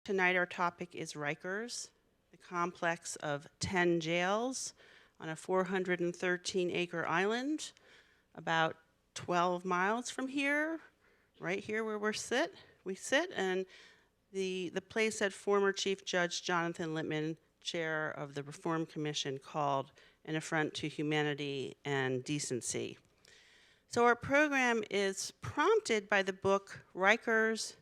Tonight our topic is Rikers, the complex of 10 jails on a 413-acre island about 12 miles from here, right here where we sit, and the place that former Chief Judge Jonathan Littman, chair of the Reform Commission, called an affront to humanity and decency. So our program is prompted by the book Rikers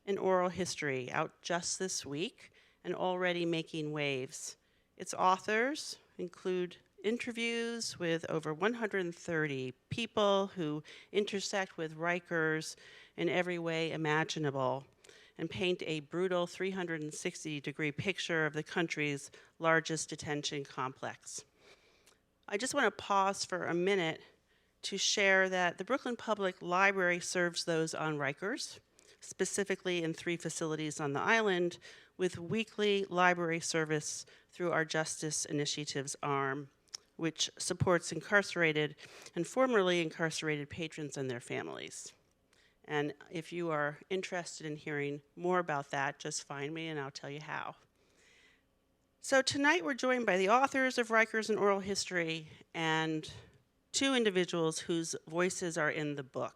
and Oral History, out just this week and already making waves. Its authors include interviews with over 130 people who intersect with Rikers in every way imaginable and paint a brutal 360-degree picture of the country's largest detention complex. I just want to pause for a minute to share that the Brooklyn Public Library serves those on Rikers, specifically in 3 facilities on the island, with weekly library service through our Justice Initiatives arm, which supports incarcerated and formerly incarcerated patrons and their families. And if you are interested in hearing more about that, just find me and I'll tell you how. So tonight we're joined by the authors of Rikers and Oral History and 2 individuals whose voices are in the book.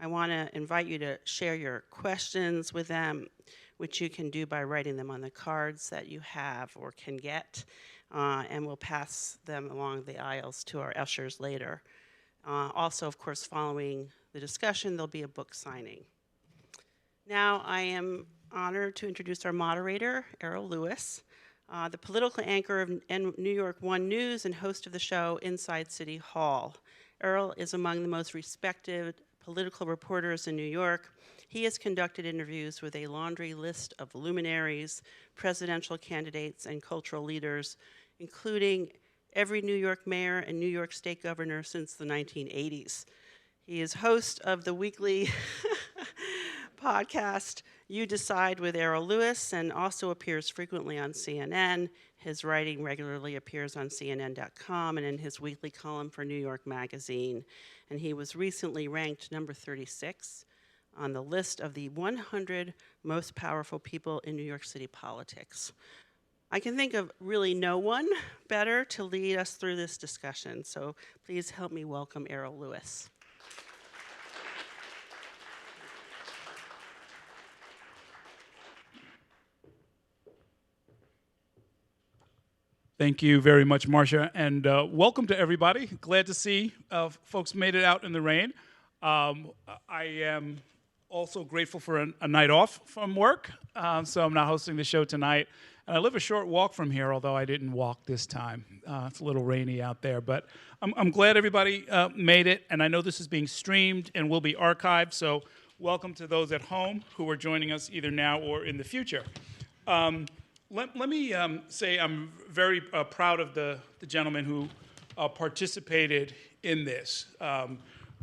I want to invite you to share your questions with them, which you can do by writing them on the cards that you have or can get, and we'll pass them along the aisles to our ushers later. Also, of course, following the discussion, there'll be a book signing. Now, I am honored to introduce our moderator, Errol Louis, the political anchor of NY1 News and host of the show Inside City Hall. Errol is among the most respected political reporters in New York. He has conducted interviews with a laundry list of luminaries, presidential candidates, and cultural leaders, including every New York mayor and New York state governor since the 1980s. He is host of the weekly podcast, You Decide with Errol Louis, and also appears frequently on CNN. His writing regularly appears on CNN.com and in his weekly column for New York Magazine. And he was recently ranked number 36 on the list of the 100 most powerful people in New York City politics. I can think of really no one better to lead us through this discussion, so please help me welcome Errol Louis. Thank you very much, Marcia, and welcome to everybody. Glad to see folks made it out in the rain. I am also grateful for a night off from work, so I'm not hosting the show tonight. And I live a short walk from here, although I didn't walk this time. It's a little rainy out there, but I'm glad everybody made it, and I know this is being streamed and will be archived, so welcome to those at home who are joining us either now or in the future. Let me say I'm very proud of the gentlemen who participated in this.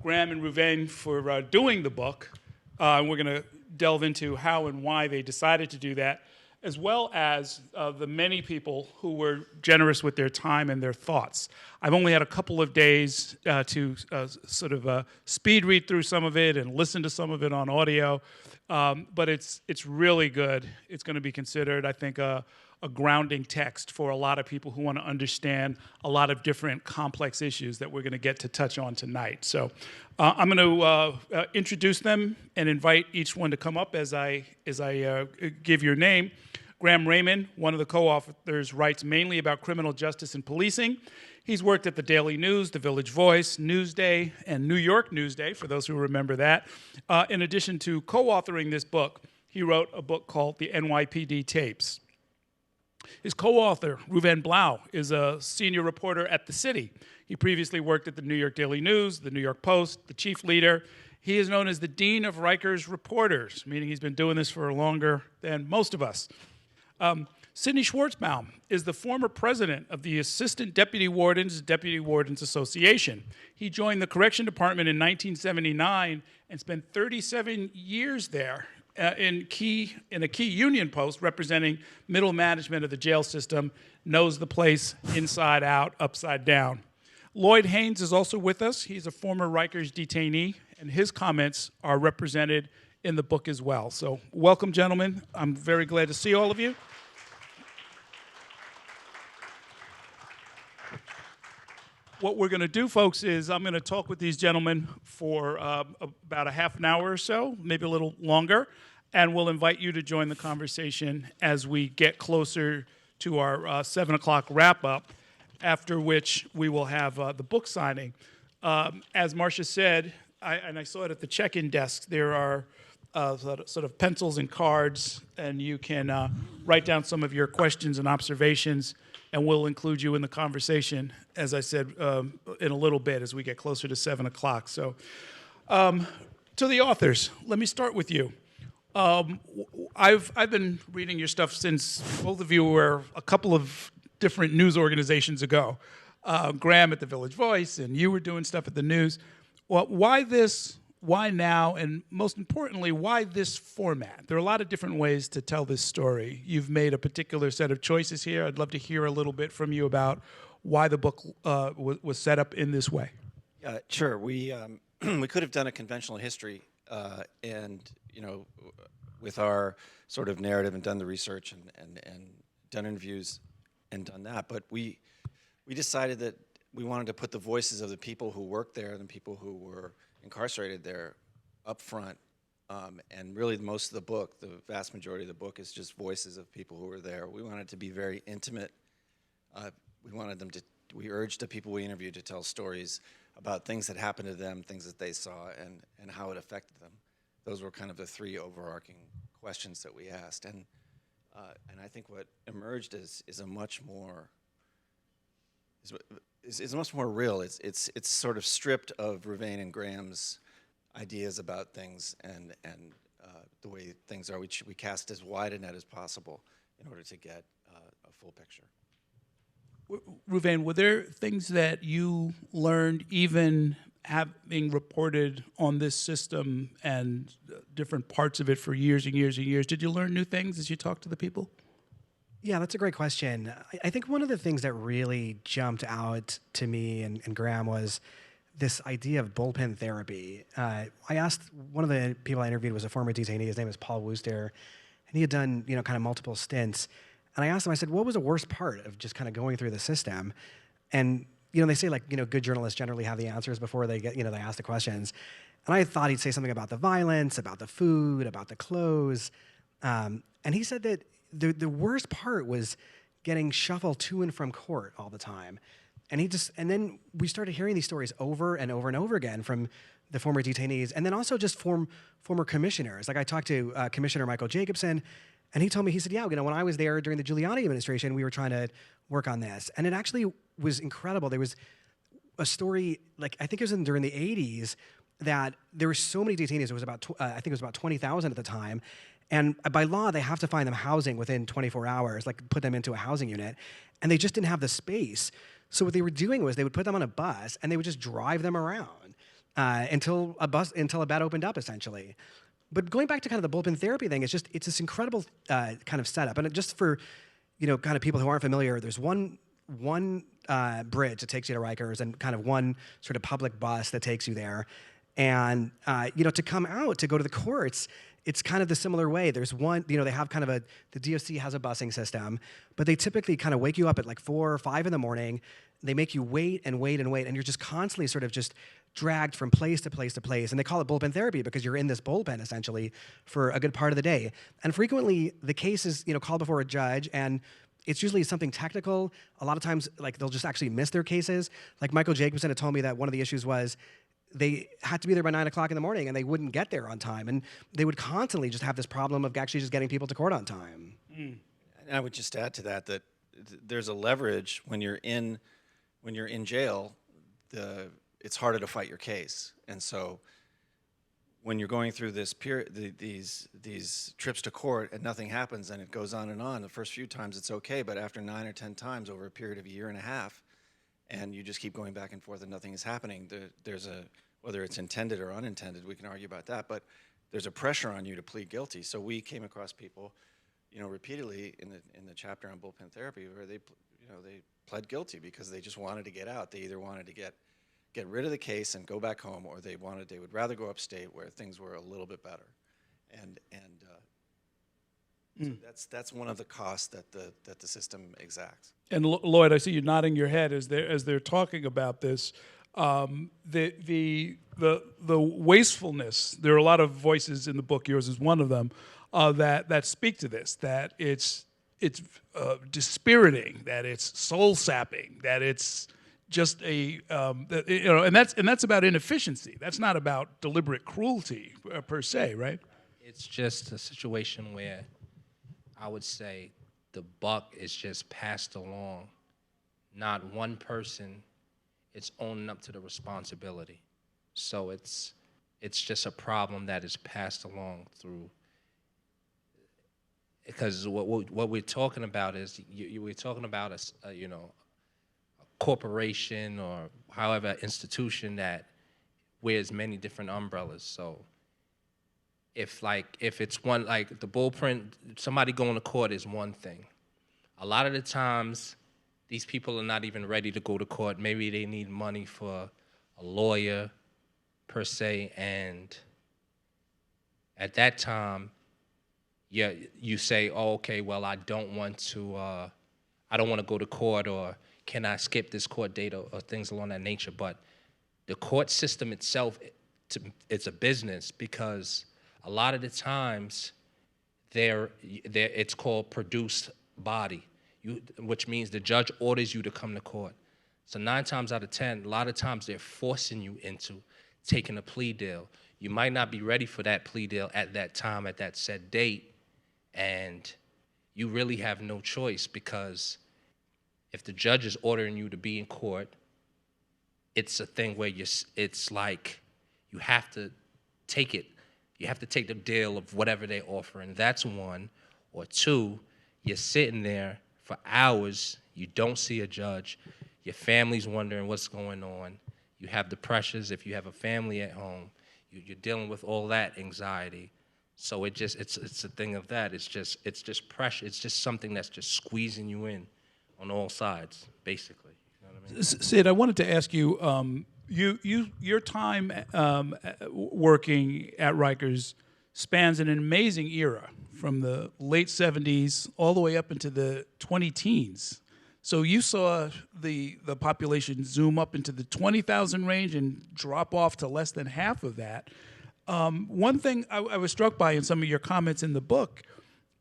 Graham and Ruben for doing the book. And we're going to delve into how and why they decided to do that, as well as the many people who were generous with their time and their thoughts. I've only had a couple of days to sort of speed read through some of it and listen to some of it on audio. But it's really good. It's going to be considered, I think, a grounding text for a lot of people who want to understand a lot of different complex issues that we're going to get to touch on tonight. So I'm going to introduce them and invite each one to come up as I give your name. Graham Rayman, one of the co-authors, writes mainly about criminal justice and policing. He's worked at the Daily News, the Village Voice, Newsday, and New York Newsday, for those who remember that. In addition to co-authoring this book, he wrote a book called The NYPD Tapes. His co-author, Reuven Blau, is a senior reporter at The City. He previously worked at the New York Daily News, the New York Post, the chief leader. He is known as the Dean of Rikers Reporters, meaning he's been doing this for longer than most of us. Sidney Schwartzbaum is the former president of the Assistant Deputy Wardens, Wardens Association. He joined the Correction Department in 1979 and spent 37 years there in a key union post representing middle management of the jail system, knows the place inside out, upside down. Lloyd Haines is also with us. He's a former Rikers detainee, and his comments are represented in the book as well. So welcome, gentlemen. I'm very glad to see all of you. What we're going to do, folks, is I'm going to talk with these gentlemen for about a half an hour or so, maybe a little longer, and we'll invite you to join the conversation as we get closer to our 7 o'clock wrap-up, after which we will have the book signing. As Marcia said, and I saw it at the check-in desk, there are sort of pencils and cards, and you can write down some of your questions and observations, and we'll include you in the conversation, as I said, in a little bit as we get closer to 7 o'clock. So to the authors, let me start with you. I've been reading your stuff since both of you were a couple of different news organizations ago. Graham at the Village Voice, and you were doing stuff at the News. Well, why this? Why now? And most importantly, why this format? There are a lot of different ways to tell this story. You've made a particular set of choices here. I'd love to hear a little bit from you about why the book was set up in this way. Yeah, sure. We we could have done a conventional history, and with our sort of narrative and done the research and done interviews and done that. But we decided that we wanted to put the voices of the people who worked there and the people who were incarcerated there up front, and really most of the book, the vast majority of the book, is just voices of people who were there. We wanted it to be very intimate. We urged the people we interviewed to tell stories about things that happened to them, things that they saw, and how it affected them. Those were kind of the three overarching questions that we asked, and I think what emerged is a much more real. It's sort of stripped of Reuven and Graham's ideas about things and the way things are. We cast as wide a net as possible in order to get a full picture. Reuven, were there things that you learned even having reported on this system and different parts of it for years and years and years? Did you learn new things as you talked to the people? Yeah, that's a great question. I think one of the things that really jumped out to me and Graham was this idea of bullpen therapy. I asked, one of the people I interviewed was a former detainee. His name is Paul Wooster, and he had done kind of multiple stints. And I asked him, I said, what was the worst part of just kind of going through the system? And they say good journalists generally have the answers before they get they ask the questions. And I thought he'd say something about the violence, about the food, about the clothes. And he said that the worst part was getting shuffled to and from court all the time. And then we started hearing these stories over and over and over again from the former detainees, and then also just former commissioners. Like I talked to Commissioner Michael Jacobson, and he told me, he said, yeah, when I was there during the Giuliani administration, we were trying to work on this. And it actually was incredible. There was a story, I think it was during the 80s, that there were so many detainees. It was about, I think it was about 20,000 at the time. And by law, they have to find them housing within 24 hours, put them into a housing unit. And they just didn't have the space. So what they were doing was they would put them on a bus and they would just drive them around until a bed opened up, essentially. But going back to kind of the bullpen therapy thing, it's this incredible kind of setup. And just for, kind of people who aren't familiar, there's one bridge that takes you to Rikers and kind of one sort of public bus that takes you there. And, to come out, to go to the courts, it's kind of the similar way. There's one, they have kind of the DOC has a busing system, but they typically kind of wake you up at 4 or 5 in the morning. They make you wait and wait and wait, and you're just constantly sort of just dragged from place to place to place. And they call it bullpen therapy because you're in this bullpen, essentially, for a good part of the day. And frequently, the case is, called before a judge, and it's usually something technical. A lot of times, they'll just actually miss their cases. Michael Jacobson had told me that one of the issues was they had to be there by 9 o'clock in the morning, and they wouldn't get there on time. And they would constantly just have this problem of actually just getting people to court on time. And I would just add to that there's a leverage when you're in jail. It's harder to fight your case, and so when you're going through this period, these trips to court, and nothing happens, and it goes on and on. The first few times it's okay, but after 9 or 10 times over a period of a year and a half, and you just keep going back and forth and nothing is happening, there's whether it's intended or unintended, we can argue about that, but there's a pressure on you to plead guilty. So we came across people, repeatedly in the chapter on bullpen therapy where they pled guilty because they just wanted to get out. They either wanted to get rid of the case and go back home, or they would rather go upstate where things were a little bit better. So that's one of the costs that the system exacts. And Lloyd, I see you nodding your head as they're talking about this. The wastefulness. There are a lot of voices in the book. Yours is one of them that speak to this. That it's dispiriting. That it's soul sapping. That it's just and that's about inefficiency. That's not about deliberate cruelty per se, right? It's just a situation where I would say the buck is just passed along. Not one person is owning up to the responsibility. So it's just a problem that is passed along through. Because what we're talking about is we're talking about a corporation or however institution that wears many different umbrellas. So if it's one, like the bullprint, somebody going to court is one thing. A lot of the times, these people are not even ready to go to court. Maybe they need money for a lawyer, per se, and at that time, you say, oh, okay, well, I don't want to go to court, or can I skip this court date, or things along that nature. But the court system itself, it's a business, because a lot of the times, it's called produced body, which means the judge orders you to come to court. So 9 times out of 10, a lot of times they're forcing you into taking a plea deal. You might not be ready for that plea deal at that time, at that set date, and you really have no choice, because if the judge is ordering you to be in court, it's a thing where it's like you have to take it. You have to take the deal of whatever they're offering. That's one. Or two, you're sitting there for hours. You don't see a judge. Your family's wondering what's going on. You have the pressures. If you have a family at home, you're dealing with all that anxiety. So it's a thing of that. It's just pressure. It's just something that's just squeezing you in on all sides, basically. You know what I mean? Sid, I wanted to ask you, your time working at Rikers spans an amazing era, from the late 70s all the way up into the 20-teens. So you saw the population zoom up into the 20,000 range and drop off to less than half of that. One thing I was struck by in some of your comments in the book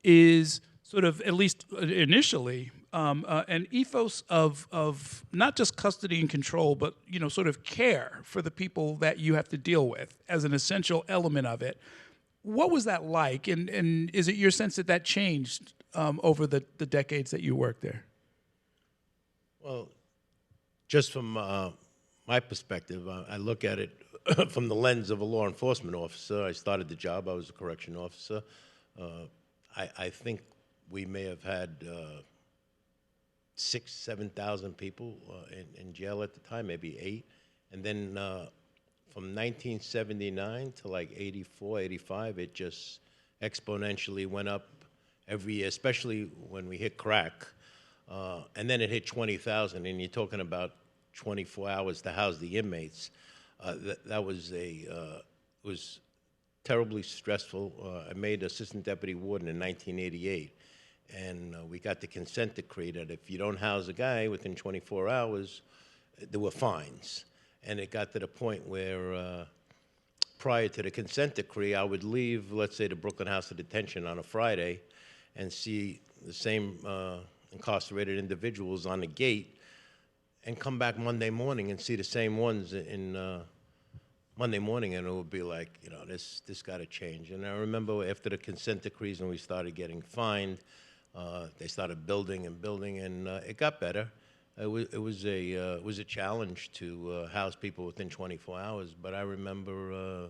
is sort of, at least initially, an ethos of not just custody and control, but sort of care for the people that you have to deal with as an essential element of it. What was that like, and is it your sense that changed over the decades that you worked there? Well, just from my perspective, I look at it from the lens of a law enforcement officer. I started the job, I was a correction officer. I think we may have had 6,000, 7,000 people in jail at the time, maybe 8. And then from 1979 to like 84, 85, it just exponentially went up every year, especially when we hit crack. And then it hit 20,000, and you're talking about 24 hours to house the inmates. That was was terribly stressful. I made Assistant Deputy Warden in 1988, and we got the consent decree that if you don't house a guy within 24 hours, there were fines. And it got to the point where prior to the consent decree, I would leave, let's say, the Brooklyn House of Detention on a Friday and see the same incarcerated individuals on the gate, and come back Monday morning and see the same ones in Monday morning, and it would be like, this got to change. And I remember after the consent decrees, when we started getting fined, they started building, and it got better. It was a challenge to house people within 24 hours, but I remember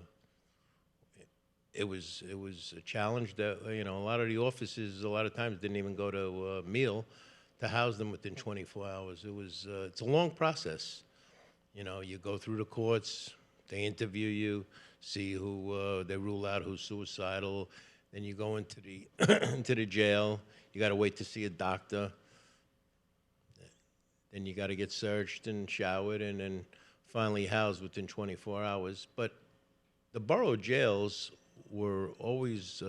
it was a challenge that a lot of the offices a lot of times didn't even go to meal to house them within 24 hours. It's a long process. You go through the courts, they interview you, see who they rule out who's suicidal. Then you go into the into the jail. You got to wait to see a doctor. Then you got to get searched and showered, and then finally housed within 24 hours. But the Borough Jails were always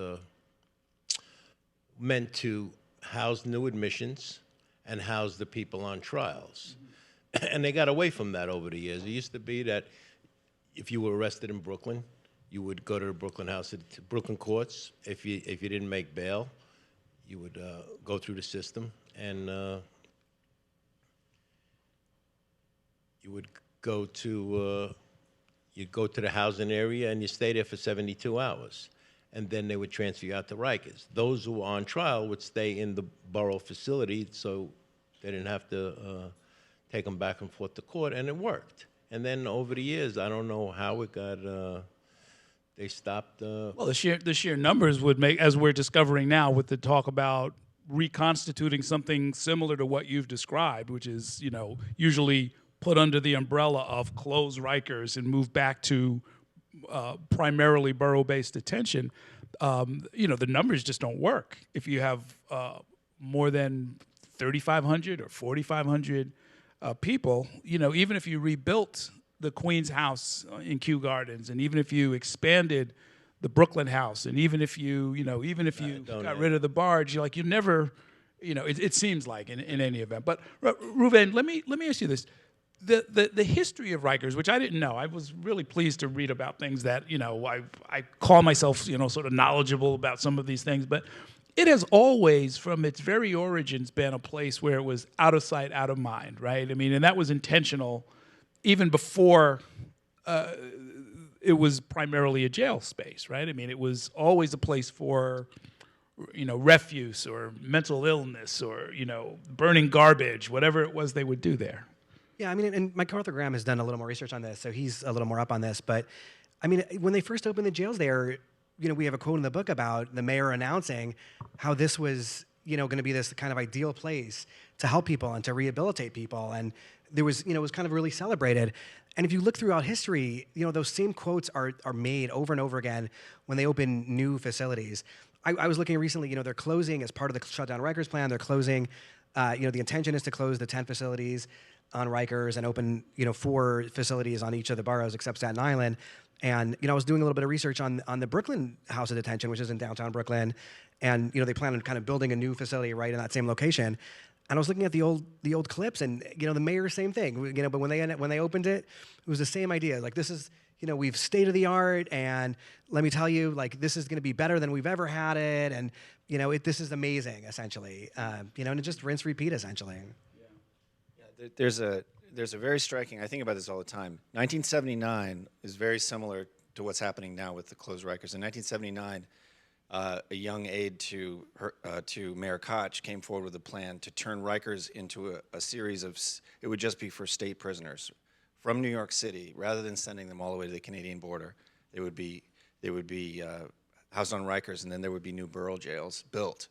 meant to house new admissions and house the people on trials. And they got away from that over the years. It used to be that if you were arrested in Brooklyn, you would go to the Brooklyn house, to Brooklyn courts. If you didn't make bail, you would go through the system, and you would go to the housing area, and you stay there for 72 hours. And then they would transfer you out to Rikers. Those who were on trial would stay in the borough facility, so they didn't have to take them back and forth to court, and it worked. And then over the years, I don't know how it got, they stopped. Well, the sheer numbers would make, as we're discovering now with the talk about reconstituting something similar to what you've described, which is, usually put under the umbrella of close Rikers and move back to primarily borough-based detention. The numbers just don't work. If you have more than 3,500 or 4,500 people, even if you rebuilt the Queens House in Kew Gardens, and even if you expanded the Brooklyn House, and even if you got rid of the barge, you never, it seems like in any event. But Ruben, let me ask you this. The history of Rikers, which I didn't know, I was really pleased to read about things that, I call myself, sort of knowledgeable about some of these things, but it has always, from its very origins, been a place where it was out of sight, out of mind, right? I mean, and that was intentional even before it was primarily a jail space, right? I mean, it was always a place for, refuse or mental illness or, burning garbage, whatever it was they would do there. Yeah, I mean, and MacArthur Graham has done a little more research on this, so he's a little more up on this. But, I mean, when they first opened the jails there, we have a quote in the book about the mayor announcing how this was, going to be this kind of ideal place to help people and to rehabilitate people. And there was, it was kind of really celebrated. And if you look throughout history, those same quotes are made over and over again when they open new facilities. I was looking recently, they're closing as part of the shutdown Rikers plan. They're closing, the intention is to close the 10 facilities on Rikers and open, 4 facilities on each of the boroughs except Staten Island. And, I was doing a little bit of research on the Brooklyn House of Detention, which is in downtown Brooklyn. And, they plan on kind of building a new facility right in that same location. And I was looking at the old clips, and, the mayor, same thing. But when they opened it, it was the same idea. Like, this is, we've state of the art, and let me tell you, like, this is going to be better than we've ever had it. And, this is amazing, essentially. And it just rinse, repeat, essentially. There's a very striking, I think about this all the time. 1979 is very similar to what's happening now with the closed Rikers. In 1979, a young aide to Mayor Koch came forward with a plan to turn Rikers into a series of, it would just be for state prisoners from New York City. Rather than sending them all the way to the Canadian border, they would be housed on Rikers, and then there would be new borough jails built.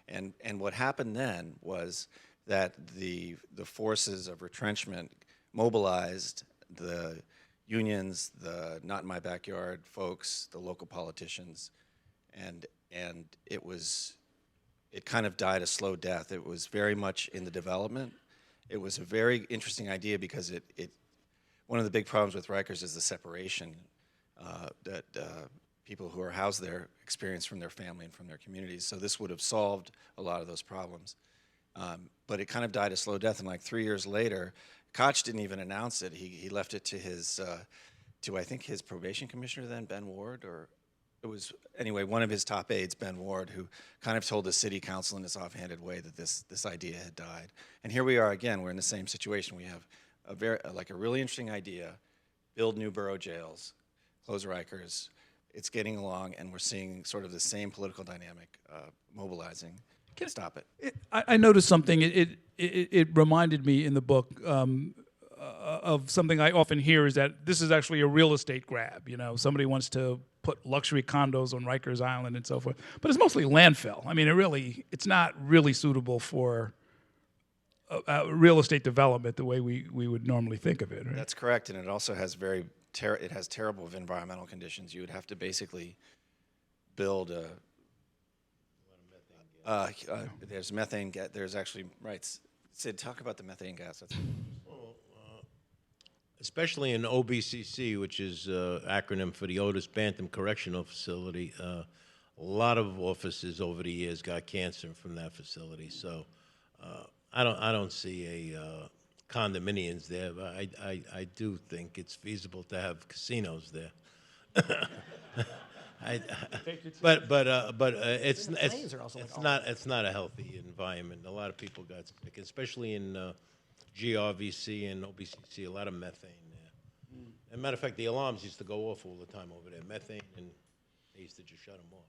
And what happened then was that the forces of retrenchment mobilized the unions, the not in my backyard folks, the local politicians, and it kind of died a slow death. It was very much in the development. It was a very interesting idea because one of the big problems with Rikers is the separation that people who are housed there experience from their family and from their communities. So this would have solved a lot of those problems. But it kind of died a slow death, and like 3 years later, Koch didn't even announce it. He left it to I think his probation commissioner then, Ben Ward, or it was, anyway, one of his top aides, Ben Ward, who kind of told the city council in this offhanded way that this idea had died. And here we are again, we're in the same situation. We have a really interesting idea, build new borough jails, close Rikers. It's getting along, and we're seeing sort of the same political dynamic mobilizing. Can't stop it. I noticed something. It reminded me in the book of something I often hear, is that this is actually a real estate grab. Somebody wants to put luxury condos on Rikers Island and so forth. But it's mostly landfill. I mean, it's not really suitable for real estate development the way we would normally think of it. Right? That's correct, and it also has terrible environmental conditions. You would have to basically build there's methane gas. There's actually, right, Sid, talk about the methane gas. especially in OBCC, which is acronym for the Otis Bantam Correctional Facility. A lot of officers over the years got cancer from that facility. So I don't see a condominiums there, but I do think it's feasible to have casinos there. But planes are also, like, it's not a healthy environment. A lot of people got sick, especially in GRVC and OBCC. A lot of methane there. As a matter of fact, the alarms used to go off all the time over there. Methane, and they used to just shut them off.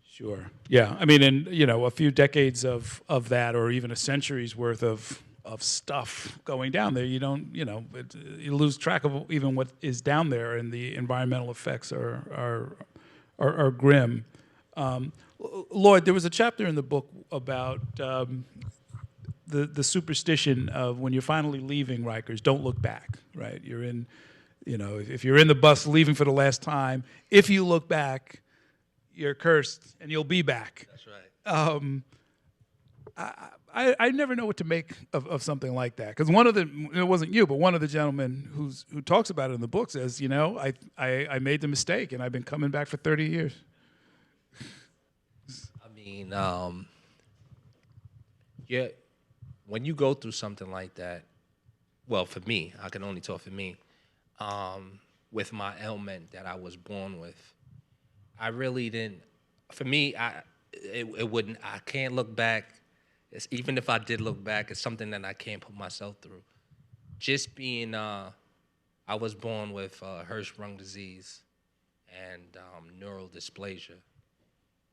Sure. Yeah, I mean, and a few decades of that, or even a century's worth of stuff going down there, you don't, you lose track of even what is down there, and the environmental effects are grim. Lloyd, there was a chapter in the book about the superstition of when you're finally leaving Rikers, don't look back, right? You're in, if you're in the bus leaving for the last time, if you look back, you're cursed and you'll be back. That's right. I never know what to make of something like that, because it wasn't you, but one of the gentlemen who talks about it in the book says, I made the mistake and I've been coming back for 30 years. I mean, yeah, when you go through something like that, well, for me, I can only talk for me, with my ailment that I was born with, I really didn't, for me, I can't look back. Even if I did look back, it's something that I can't put myself through. Just being, I was born with Hirschsprung disease and neural dysplasia.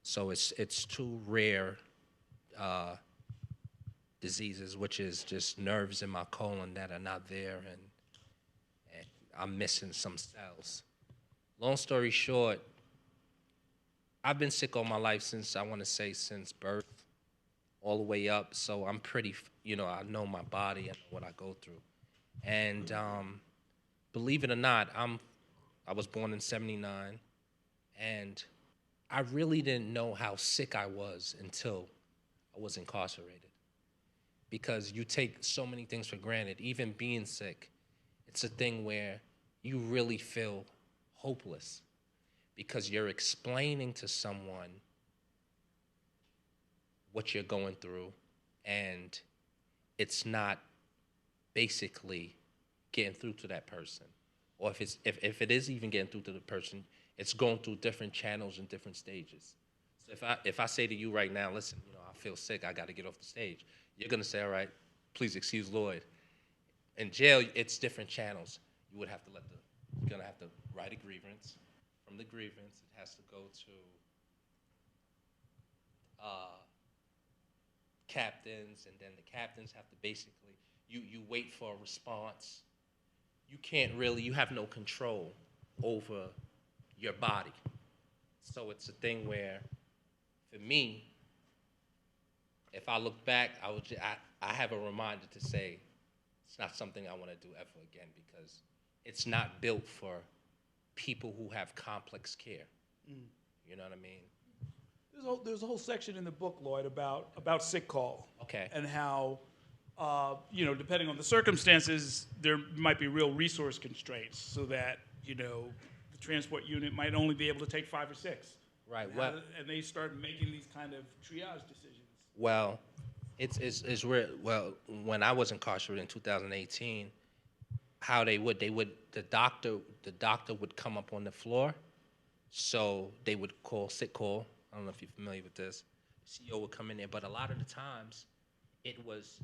So it's two rare diseases, which is just nerves in my colon that are not there, and I'm missing some cells. Long story short, I've been sick all my life since birth, all the way up. So I'm pretty, I know my body, I know what I go through. And believe it or not, I was born in '79, and I really didn't know how sick I was until I was incarcerated. Because you take so many things for granted, even being sick. It's a thing where you really feel hopeless, because you're explaining to someone what you're going through, and it's not basically getting through to that person. Or if it is even getting through to the person, it's going through different channels and different stages. So if I say to you right now, listen, I feel sick, I got to get off the stage, you're gonna say, all right, please excuse Lloyd. In jail, it's different channels. You're gonna have to write a grievance. From the grievance, it has to go to captains, and then the captains have to basically, you wait for a response. You have no control over your body. So it's a thing where, for me, if I look back, I have a reminder to say, it's not something I want to do ever again, because it's not built for people who have complex care. You know what I mean? There's a whole section in the book, Lloyd, about sick call. Okay. And how, depending on the circumstances, there might be real resource constraints, so that, the transport unit might only be able to take 5 or 6. Right. And they start making these kind of triage decisions. Well, it's weird. Well, when I was incarcerated in 2018, how the doctor would come up on the floor, so they would call sick call. I don't know if you're familiar with this. The CO would come in there, but a lot of the times, it was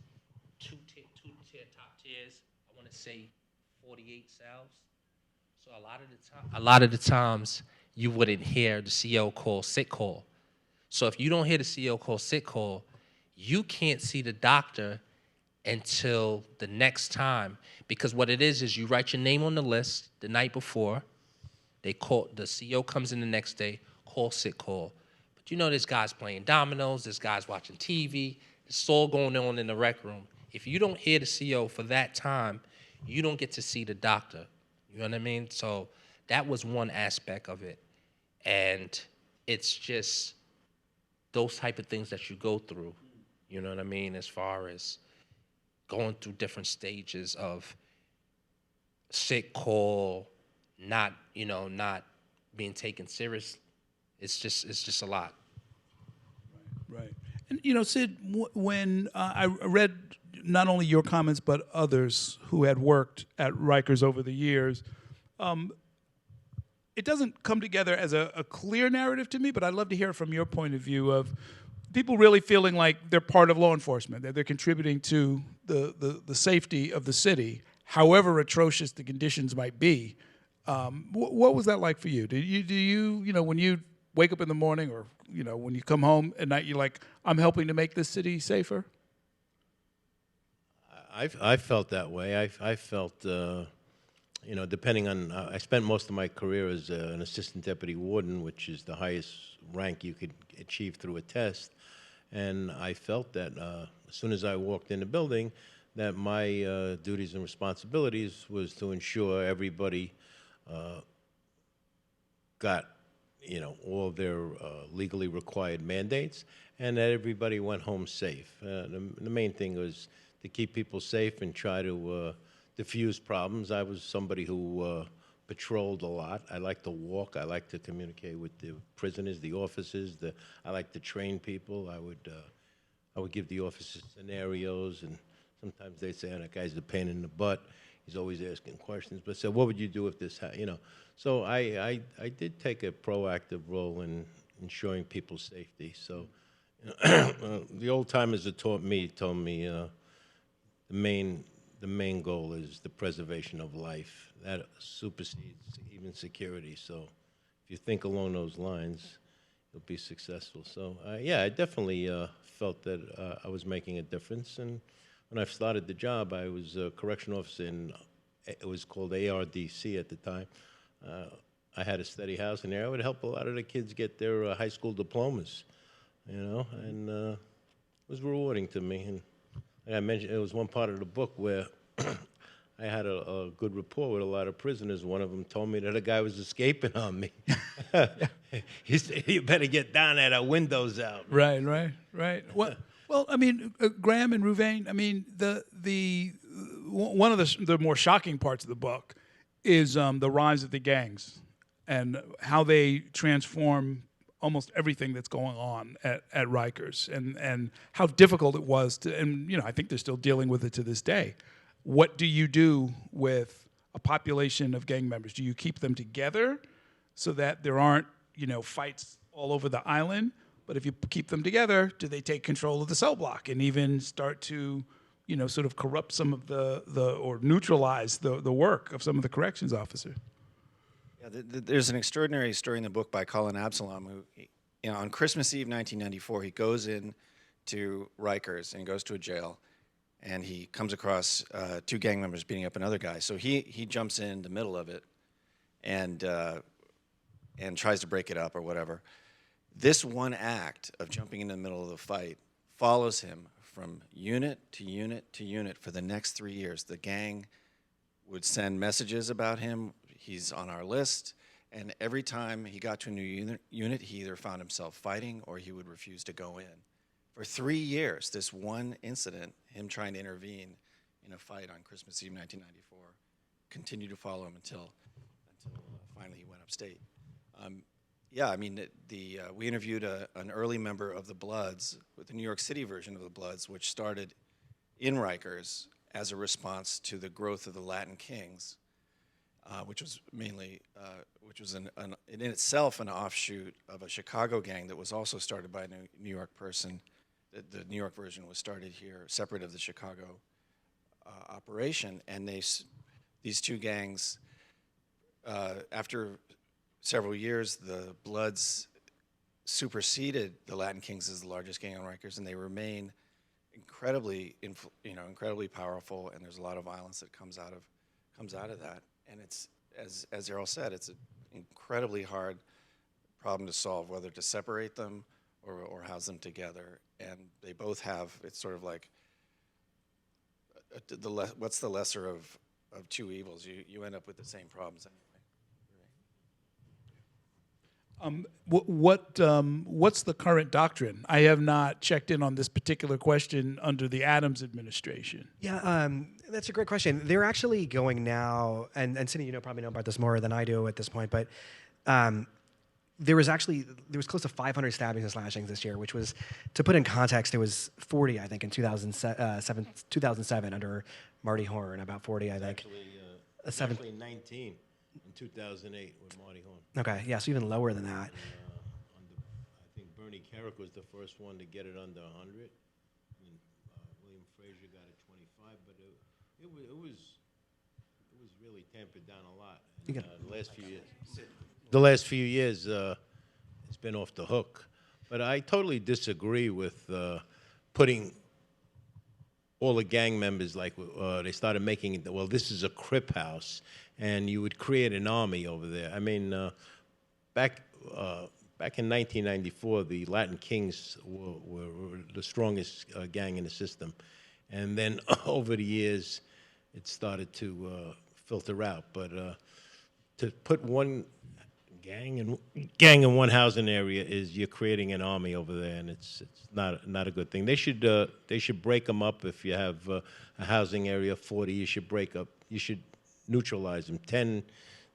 two top tiers. I want to say 48 cells. So a lot of the times, you wouldn't hear the CO call sick call. So if you don't hear the CO call sick call, you can't see the doctor until the next time, because what it is you write your name on the list the night before. The CO comes in the next day, call sick call. But there's guys playing dominoes, there's guys watching TV, there's all going on in the rec room. If you don't hear the CO for that time, you don't get to see the doctor. You know what I mean? So that was one aspect of it. And it's just those type of things that you go through, you know what I mean, as far as going through different stages of sick call, not being taken serious. It's just a lot. Right. And, Sid, when I read not only your comments but others who had worked at Rikers over the years, it doesn't come together as a clear narrative to me, but I'd love to hear from your point of view of people really feeling like they're part of law enforcement, that they're contributing to the safety of the city, however atrocious the conditions might be. What was that like for you? Do you when you wake up in the morning or, when you come home at night, you're like, I'm helping to make this city safer? I felt that way. I felt, depending on, I spent most of my career as an assistant deputy warden, which is the highest rank you could achieve through a test. And I felt that as soon as I walked in the building, that my duties and responsibilities was to ensure everybody got, all of their legally required mandates, and that everybody went home safe. The main thing was to keep people safe and try to diffuse problems. I was somebody who patrolled a lot. I like to walk. I like to communicate with the prisoners, the officers. I like to train people. I would give the officers scenarios, and sometimes they'd say, "Oh, that guy's a pain in the butt. He's always asking questions." But I said, "What would you do if this happened?" So I did take a proactive role in ensuring people's safety. So the old timers that told me the main goal is the preservation of life. That supersedes even security. So if you think along those lines, you'll be successful. So I definitely felt that I was making a difference. And when I started the job, I was a correction officer in, it was called ARDC at the time. I had a steady house in there. I would help a lot of the kids get their high school diplomas, and it was rewarding to me. And like I mentioned, it was one part of the book where I had a good rapport with a lot of prisoners. One of them told me that a guy was escaping on me. He said, "You better get down there, our windows out." Right. Well, I mean, Graham and Reuven, I mean, one of the more shocking parts of the book is the rise of the gangs and how they transform almost everything that's going on at Rikers, and how difficult it was to, and I think they're still dealing with it to this day. What do you do with a population of gang members? Do you keep them together so that there aren't, fights all over the island? But if you keep them together, do they take control of the cell block and even start to, sort of corrupt some of or neutralize the work of some of the corrections officers? Yeah, there's an extraordinary story in the book by Colin Absalom, who, on Christmas Eve 1994, he goes in to Rikers and goes to a jail, and he comes across two gang members beating up another guy. So he jumps in the middle of it and tries to break it up or whatever. This one act of jumping in the middle of the fight follows him from unit to unit to unit for the next 3 years. The gang would send messages about him. He's on our list. And every time he got to a new unit, he either found himself fighting or he would refuse to go in. For 3 years, this one incident, him trying to intervene in a fight on Christmas Eve 1994, continued to follow him until finally he went upstate. We interviewed an early member of the Bloods, with the New York City version of the Bloods, which started in Rikers as a response to the growth of the Latin Kings, which was in itself an offshoot of a Chicago gang that was also started by a New York person. The New York version was started here, separate of the Chicago operation, and these two gangs, after several years, the Bloods superseded the Latin Kings as the largest gang on Rikers, and they remain incredibly powerful. And there's a lot of violence that comes out of that. And it's, as Errol said, it's an incredibly hard problem to solve, whether to separate them or house them together. And they both have, it's sort of like what's the lesser of two evils? You end up with the same problems anyway. What's the current doctrine? I have not checked in on this particular question under the Adams administration. Yeah, That's a great question. They're actually going now, and Sidney, probably know about this more than I do at this point, but there was close to 500 stabbings and slashings this year, which was, to put in context, it was 40, I think, in 2007 under Marty Horn, about 40, I think. Actually 19 in 2008 with Marty Horn. Okay, yeah, so even lower than that. I think Bernie Carrick was the first one to get it under 100, and William Frazier got it 25. But it was really tampered down a lot. And, the last few years, it's been off the hook. But I totally disagree with putting all the gang members, like they started making it, well, this is a Crip house, and you would create an army over there. I mean, back in 1994, the Latin Kings were the strongest gang in the system. And then over the years, it started to filter out. But to put one gang in one housing area is you're creating an army over there, and it's not a good thing. They should break them up. If you have a housing area 40, you should break up. You should neutralize them. 10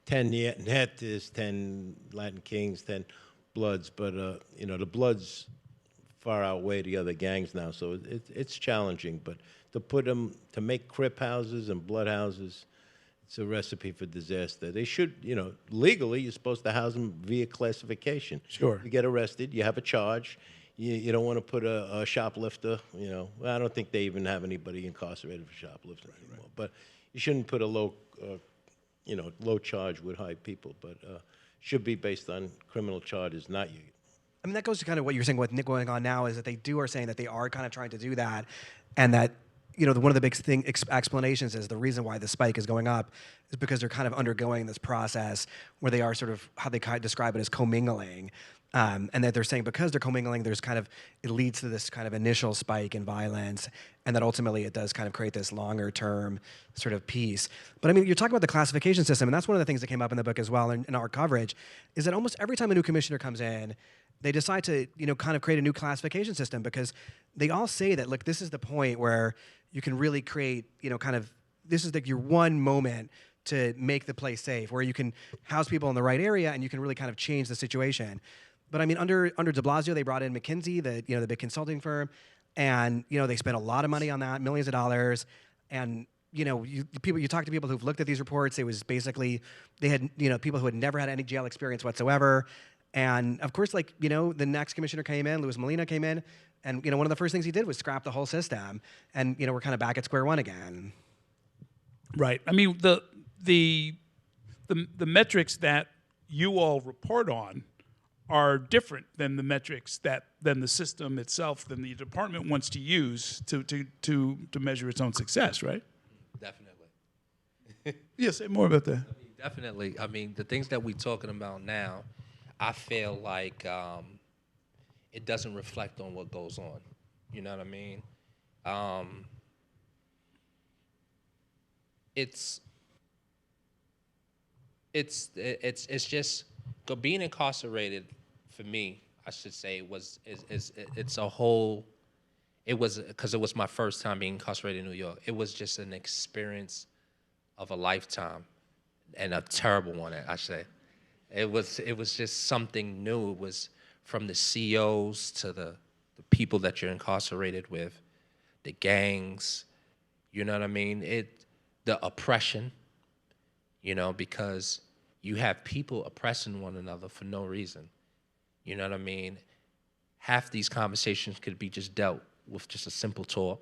net is 10 Latin Kings, 10 Bloods, but the Bloods far outweigh the other gangs now, so it's challenging. But to make Crip houses and Blood houses, it's a recipe for disaster. They should, legally, you're supposed to house them via classification. Sure. You get arrested, you have a charge. You don't want to put a shoplifter, I don't think they even have anybody incarcerated for shoplifting anymore. Right. But you shouldn't put a low charge with high people, but should be based on criminal charges, not you. I mean, that goes to kind of what you're saying, what's going on now is that they are saying that they are kind of trying to do that, and that one of the big explanations is the reason why the spike is going up is because they're kind of undergoing this process where they are sort of, how they kind of describe it, as commingling. And that they're saying because they're commingling, it leads to this kind of initial spike in violence, and that ultimately it does kind of create this longer term sort of peace. But I mean, you're talking about the classification system, and that's one of the things that came up in the book as well in our coverage, is that almost every time a new commissioner comes in, they decide to, kind of create a new classification system, because they all say that, look, this is the point where you can really create, this is like your one moment to make the place safe, where you can house people in the right area and you can really kind of change the situation. But I mean, under de Blasio, they brought in McKinsey, the big consulting firm, and they spent a lot of money on that, millions of dollars. And you talk to people who've looked at these reports. It was basically they had people who had never had any jail experience whatsoever. And of course, the next commissioner came in, Luis Molina came in, and one of the first things he did was scrap the whole system. And we're kind of back at square one again. Right. I mean, the metrics that you all report on are different than the metrics than the system itself, than the department wants to use to measure its own success, right? Definitely. Yeah, say more about that. Definitely. I mean, the things that we're talking about now, I feel like it doesn't reflect on what goes on. You know what I mean? It's just being incarcerated for me, I should say, it's a whole. It was because it was my first time being incarcerated in New York. It was just an experience of a lifetime, and a terrible one, I say. It was just something new. It was from the COs to the people that you're incarcerated with, the gangs. You know what I mean? The oppression. Because you have people oppressing one another for no reason. You know what I mean? Half these conversations could be just dealt with just a simple talk.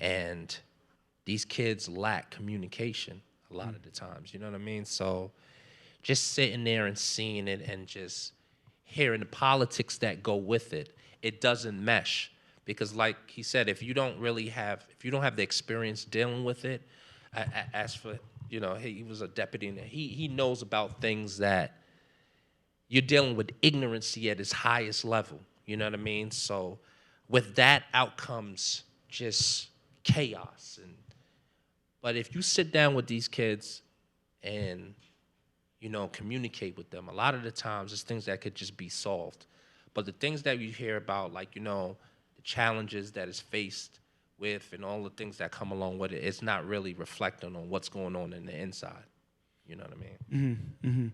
And these kids lack communication a lot of the times. You know what I mean? So just sitting there and seeing it and just hearing the politics that go with it, it doesn't mesh. Because like he said, if you don't have the experience dealing with it, as for, he was a deputy, and he knows about things that you're dealing with ignorancy at its highest level. You know what I mean? So with that outcomes just chaos. But if you sit down with these kids and, communicate with them, a lot of the times it's things that could just be solved. But the things that you hear about, the challenges that is faced with and all the things that come along with it, it's not really reflecting on what's going on in the inside. You know what I mean?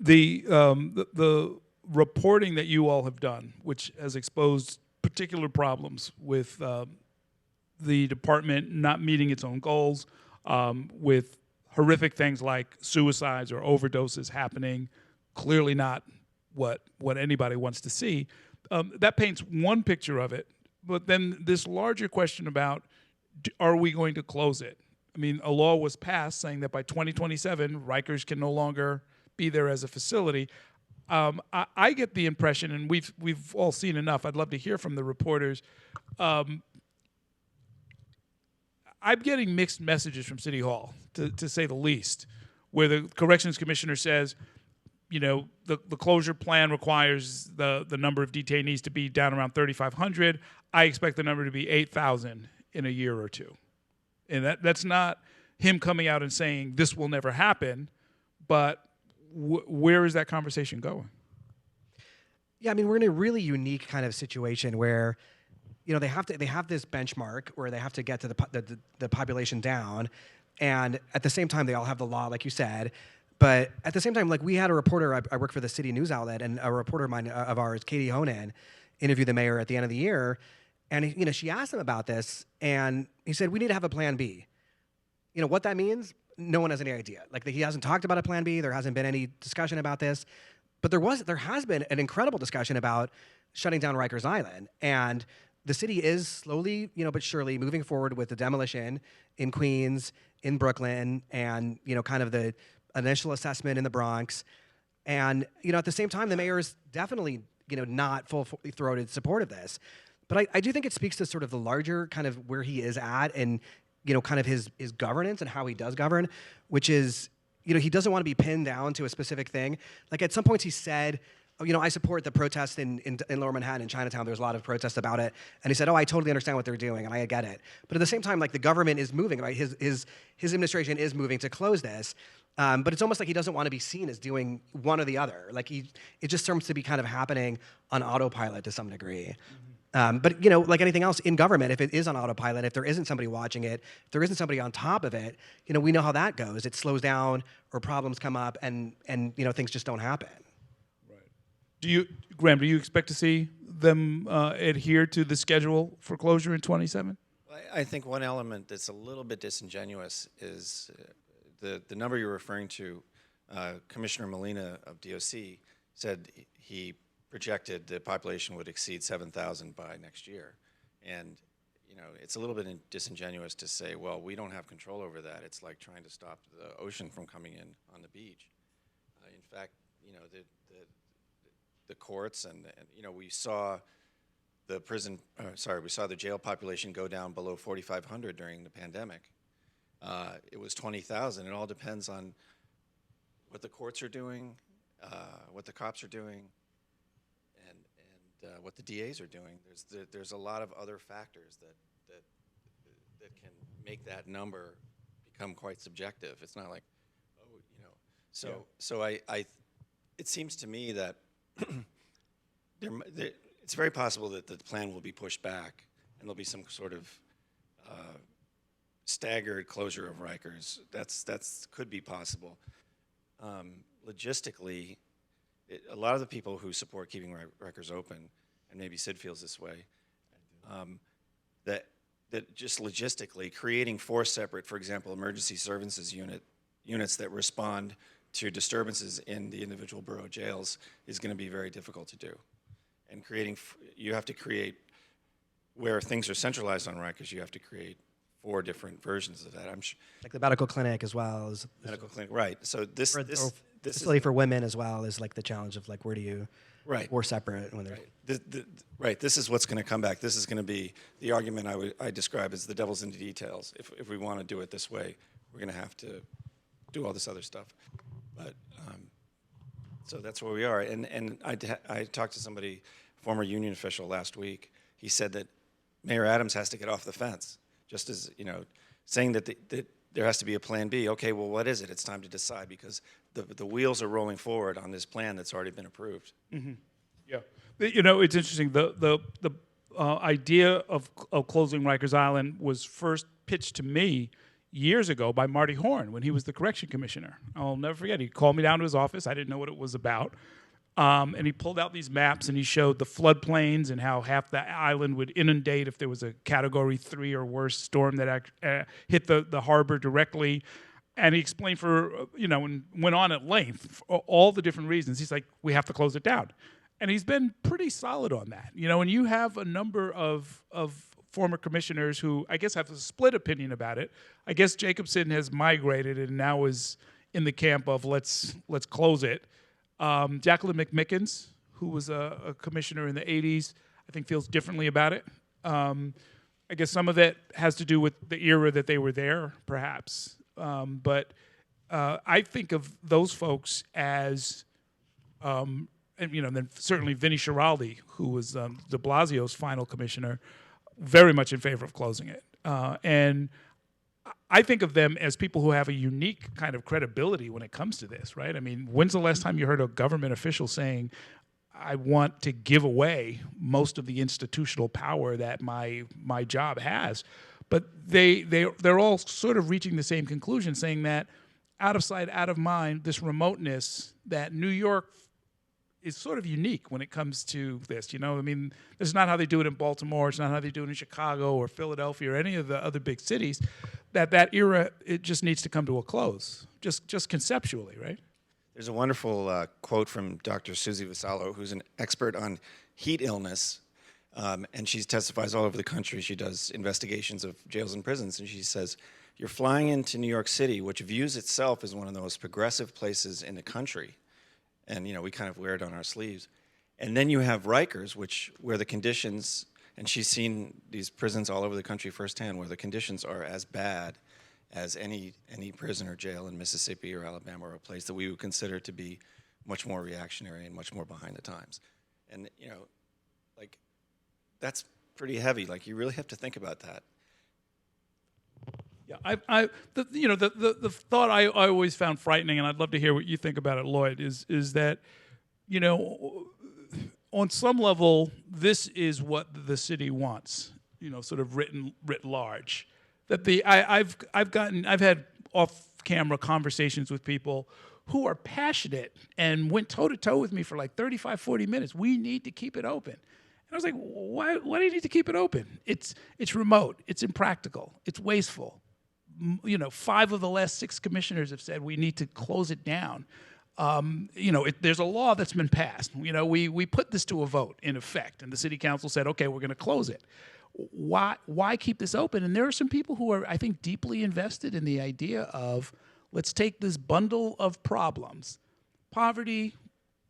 The reporting that you all have done, which has exposed particular problems with the department not meeting its own goals, with horrific things like suicides or overdoses happening, clearly not what anybody wants to see. That paints one picture of it, but then this larger question about, are we going to close it? I mean, a law was passed saying that by 2027, Rikers can no longer be there as a facility. I get the impression, and we've all seen enough, I'd love to hear from the reporters, I'm getting mixed messages from City Hall, to say the least, where the corrections commissioner says, you know, the closure plan requires the number of detainees to be down around 3,500. I expect the number to be 8,000 in a year or two. And that's not him coming out and saying this will never happen, but where is that conversation going? Yeah, I mean, we're in a really unique kind of situation where, you know, they have this benchmark where they have to get to the population down, and at the same time they all have the law, like you said. But at the same time, like, we had a reporter, I work for the city news outlet, and a reporter of ours, Katie Honan, interviewed the mayor at the end of the year, and you know, she asked him about this, and he said, we need to have a plan B. You know what that means? No one has any idea. Like, he hasn't talked about a plan B. There hasn't been any discussion about this, but there has been an incredible discussion about shutting down Rikers Island, and the city is slowly, you know, but surely moving forward with the demolition in Queens, in Brooklyn, and, you know, kind of the initial assessment in the Bronx. And, you know, at the same time, the mayor is definitely, you know, not full-throated support of this. But I do think it speaks to sort of the larger kind of where he is at, and, you know, kind of his governance and how he does govern, which is, you know, he doesn't want to be pinned down to a specific thing. Like, at some points he said, oh, you know, I support the protest in Lower Manhattan, in Chinatown. There's a lot of protests about it. And he said, oh, I totally understand what they're doing, and I get it. But at the same time, like, the government is moving, right? His administration is moving to close this. But it's almost like he doesn't want to be seen as doing one or the other. Like, it just seems to be kind of happening on autopilot to some degree. But, you know, like anything else in government, if it is on autopilot, if there isn't somebody watching it, if there isn't somebody on top of it, you know, we know how that goes. It slows down, or problems come up, and you know, things just don't happen. Graham, do you expect to see them adhere to the schedule for closure in 27? Well, I think one element that's a little bit disingenuous is the number you're referring to. Commissioner Molina of DOC said he projected the population would exceed 7,000 by next year. And, you know, it's a little bit disingenuous to say, well, we don't have control over that. It's like trying to stop the ocean from coming in on the beach. In fact, you know, the courts and you know, we saw the jail population go down below 4,500 during the pandemic. It was 20,000. It all depends on what the courts are doing, what the cops are doing, and what the DAs are doing. There's a lot of other factors that can make that number become quite subjective. It's not like, oh, you know. So it seems to me that it's very possible that the plan will be pushed back, and there'll be some sort of staggered closure of Rikers. That's could be possible. Logistically, a lot of the people who support keeping Rikers open, and maybe Sid feels this way, that just logistically creating 4 separate, for example, emergency services units that respond to disturbances in the individual borough jails is going to be very difficult to do. And you have to create, where things are centralized on Rikers, you have to create 4 different versions of that. I'm sure. Like the medical clinic as well as Medical clinic, right. So this facility for women as well is like the challenge of, like, where do you, right, 4 separate when they're right. This is what's going to come back. This is going to be the argument I describe as the devil's in the details. If we want to do it this way, we're going to have to do all this other stuff. But so that's where we are. And I talked to somebody, former union official, last week. He said that Mayor Adams has to get off the fence, just as, you know, saying that there has to be a plan B. Okay, well, what is it? It's time to decide, because the wheels are rolling forward on this plan that's already been approved. Mm-hmm. Yeah, you know, it's interesting. idea of closing Rikers Island was first pitched to me years ago by Marty Horn when he was the correction commissioner. I'll never forget. He called me down to his office. I didn't know what it was about. And he pulled out these maps and he showed the floodplains and how half the island would inundate if there was a Category 3 or worse storm that hit the harbor directly. And he explained and went on at length for all the different reasons. He's like, we have to close it down. And he's been pretty solid on that. And you have a number of former commissioners who I guess have a split opinion about it. I guess Jacobson has migrated and now is in the camp of let's close it. Jacqueline McMickens, who was a commissioner in the 80s, I think feels differently about it. I guess some of it has to do with the era that they were there, perhaps. But I think of those folks as, and then certainly Vinnie Schiraldi, who was de Blasio's final commissioner, very much in favor of closing it. And I think of them as people who have a unique kind of credibility when it comes to this, right? I mean, when's the last time you heard a government official saying, I want to give away most of the institutional power that my job has? But they're all sort of reaching the same conclusion, saying that out of sight, out of mind, this remoteness, that New York is sort of unique when it comes to this. I mean, this is not how they do it in Baltimore. It's not how they do it in Chicago or Philadelphia or any of the other big cities. That era, it just needs to come to a close, just conceptually, right? There's a wonderful quote from Dr. Susie Vasallo, who's an expert on heat illness, and she testifies all over the country. She does investigations of jails and prisons, and she says, you're flying into New York City, which views itself as one of the most progressive places in the country. And, we kind of wear it on our sleeves. And then you have Rikers, where the conditions, and she's seen these prisons all over the country firsthand, where the conditions are as bad as any prison or jail in Mississippi or Alabama, or a place that we would consider to be much more reactionary and much more behind the times. And, that's pretty heavy. You really have to think about that. Yeah, the thought I always found frightening, and I'd love to hear what you think about it, Lloyd, is that, on some level, this is what the city wants, sort of writ large. That I've had off-camera conversations with people who are passionate and went toe-to-toe with me for 35, 40 minutes. We need to keep it open. And I was like, why do you need to keep it open? It's remote. It's impractical. It's wasteful. 5 of the last 6 commissioners have said we need to close it down. There's a law that's been passed. We put this to a vote, in effect, and the city council said, okay, we're going to close it. Why keep this open? And there are some people who are, I think, deeply invested in the idea of let's take this bundle of problems, poverty,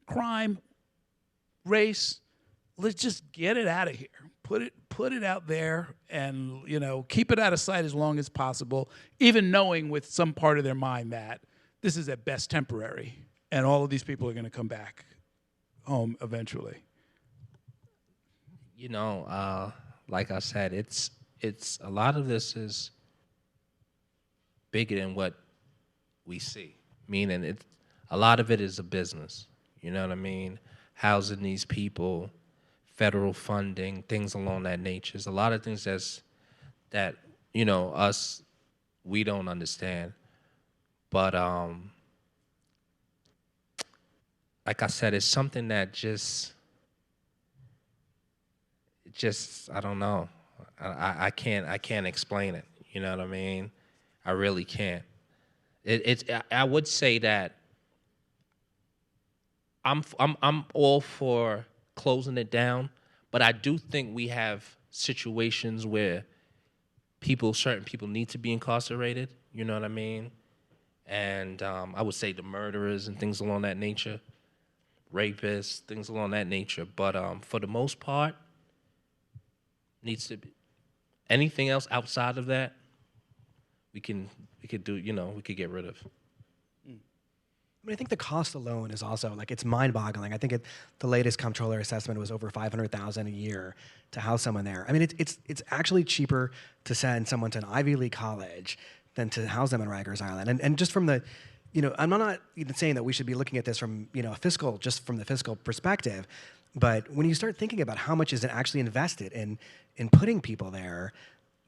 crime, race, let's just get it out of here. Put it out there and, keep it out of sight as long as possible, even knowing with some part of their mind that this is at best temporary and all of these people are going to come back home eventually. Like I said, it's a lot of this is bigger than what we see. Meaning a lot of it is a business. You know what I mean? Housing these people, federal funding, things along that nature. There's a lot of things that us, we don't understand. But like I said, it's something that just I don't know. I can't explain it. You know what I mean? I really can't. I would say that I'm all for closing it down, but I do think we have situations where certain people need to be incarcerated. You know what I mean? And I would say the murderers and things along that nature, rapists, things along that nature. But for the most part, needs to be. Anything else outside of that, we could do. We could get rid of. I think the cost alone is also it's mind-boggling. I think the latest comptroller assessment was over $500,000 a year to house someone there. I mean, it's actually cheaper to send someone to an Ivy League college than to house them in Rikers Island. And just from the, I'm not even saying that we should be looking at this from from the fiscal perspective. But when you start thinking about how much is actually invested in putting people there,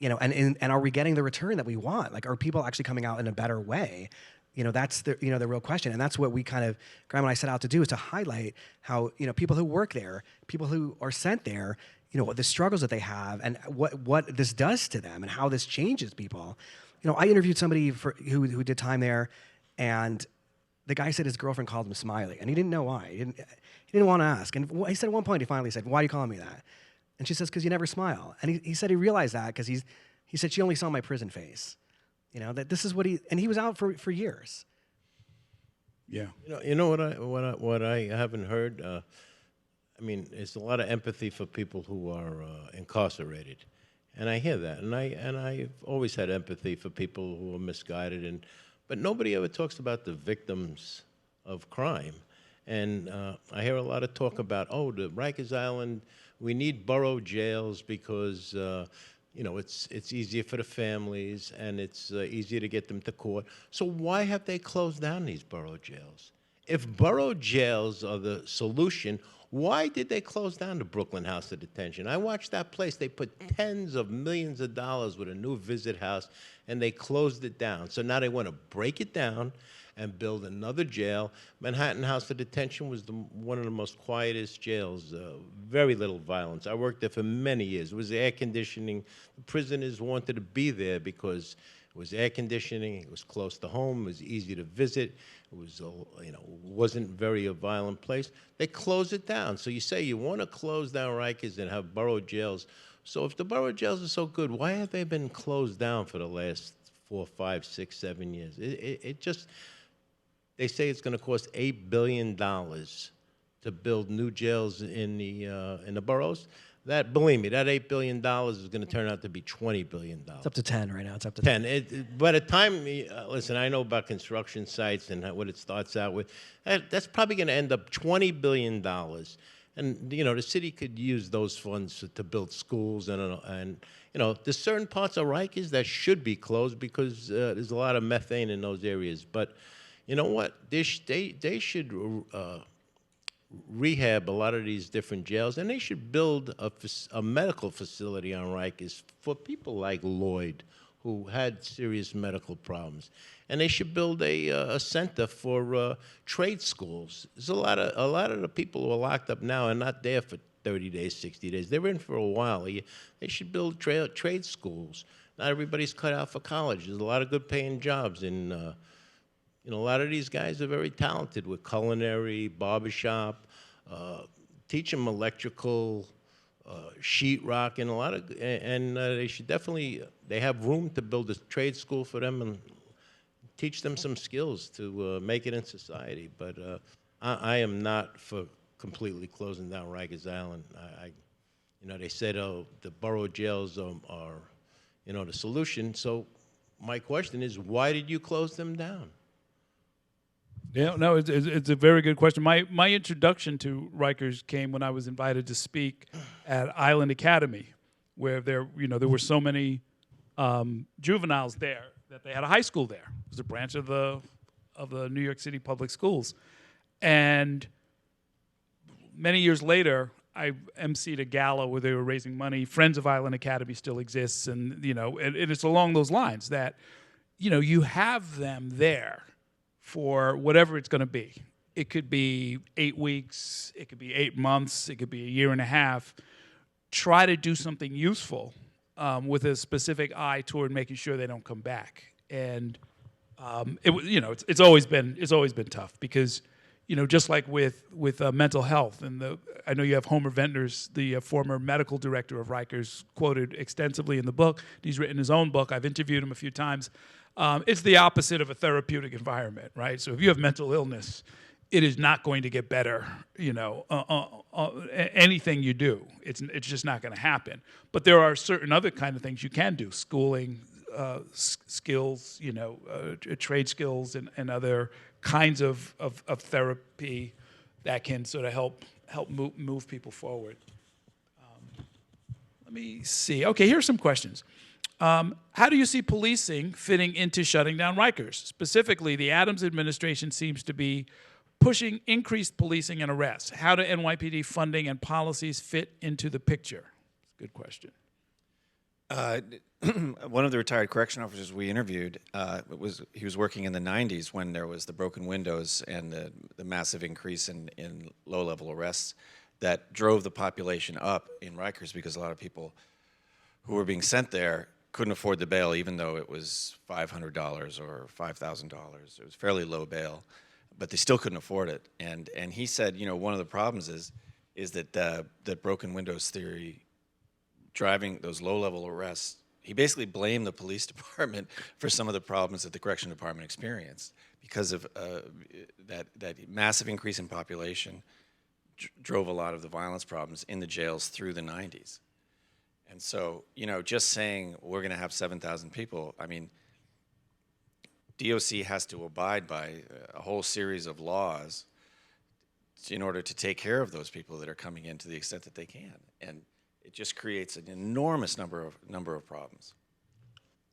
and are we getting the return that we want? Like, are people actually coming out in a better way? That's the real question. And that's what we kind of, Graham and I set out to do, is to highlight how, people who work there, people who are sent there, the struggles that they have and what this does to them and how this changes people. I interviewed somebody who did time there, and the guy said his girlfriend called him Smiley, and he didn't know why. He didn't want to ask. And he said at one point, he finally said, "Why are you calling me that?" And she says, "Because you never smile." And he said he realized that because he said she only saw my prison face. That this is what and he was out for years. Yeah. What I haven't heard. It's a lot of empathy for people who are incarcerated, and I hear that, and I've always had empathy for people who are misguided, but nobody ever talks about the victims of crime, and I hear a lot of talk about the Rikers Island. We need borough jails because it's easier for the families and it's easier to get them to court. So why have they closed down these borough jails? If borough jails are the solution, why did they close down the Brooklyn House of Detention? I watched that place. They put tens of millions of dollars with a new visit house, and they closed it down. So now they want to break it down and build another jail. Manhattan House of Detention was one of the most quietest jails, very little violence. I worked there for many years. It was air conditioning. The prisoners wanted to be there because it was air conditioning, it was close to home, it was easy to visit, it was, wasn't very a violent place. They closed it down. So you say you want to close down Rikers and have borough jails. So if the borough jails are so good, why have they been closed down for the last 4, 5, 6, 7 years? It just, they say it's going to cost $8 billion to build new jails in the boroughs. That, believe me, that $8 billion is going to turn out to be $20 billion. It's up to 10 right now. It's up to 10. By the time, listen, I know about construction sites and what it starts out with. That's probably going to end up $20 billion. And, the city could use those funds to build schools and there's certain parts of Rikers that should be closed because there's a lot of methane in those areas. But you know what? They should rehab a lot of these different jails, and they should build a medical facility on Rikers for people like Lloyd, who had serious medical problems. And they should build a center for trade schools. There's a lot of the people who are locked up now are not there for 30 days, 60 days. They're in for a while. They should build trade schools. Not everybody's cut out for college. There's a lot of good paying jobs in a lot of these guys are very talented with culinary, barbershop, teach them electrical, sheetrock, and they should definitely, they have room to build a trade school for them and teach them some skills to make it in society. But I am not for completely closing down Rikers Island. They said, the borough jails are the solution. So my question is, why did you close them down? Yeah, no, it's a very good question. My introduction to Rikers came when I was invited to speak at Island Academy, where there were so many juveniles there that they had a high school there. It was a branch of the New York City Public Schools, and many years later, I emceed a gala where they were raising money. Friends of Island Academy still exists, and it's along those lines that you have them there for whatever it's going to be. It could be 8 weeks, it could be 8 months, it could be a year and a half. Try to do something useful with a specific eye toward making sure they don't come back. And it's always been tough because just like with mental health, and I know you have Homer Ventnor's, the former medical director of Rikers, quoted extensively in the book. He's written his own book. I've interviewed him a few times. It's the opposite of a therapeutic environment, right? So if you have mental illness, it is not going to get better, anything you do. It's just not going to happen. But there are certain other kind of things you can do, schooling, skills, trade skills and other kinds of therapy that can sort of help move people forward. Let me see. Okay, here are some questions. How do you see policing fitting into shutting down Rikers? Specifically, the Adams administration seems to be pushing increased policing and arrests. How do NYPD funding and policies fit into the picture? Good question. One of the retired correction officers we interviewed, he was working in the 90s when there was the broken windows and the massive increase in low-level arrests that drove the population up in Rikers, because a lot of people who were being sent there couldn't afford the bail, even though it was $500 or $5,000. It was fairly low bail, but they still couldn't afford it. And he said, one of the problems is that that broken windows theory, driving those low-level arrests, he basically blamed the police department for some of the problems that the correction department experienced because of that massive increase in population drove a lot of the violence problems in the jails through the 90s. And so, just saying we're going to have 7,000 people, I mean, DOC has to abide by a whole series of laws in order to take care of those people that are coming in to the extent that they can. And it just creates an enormous number of problems.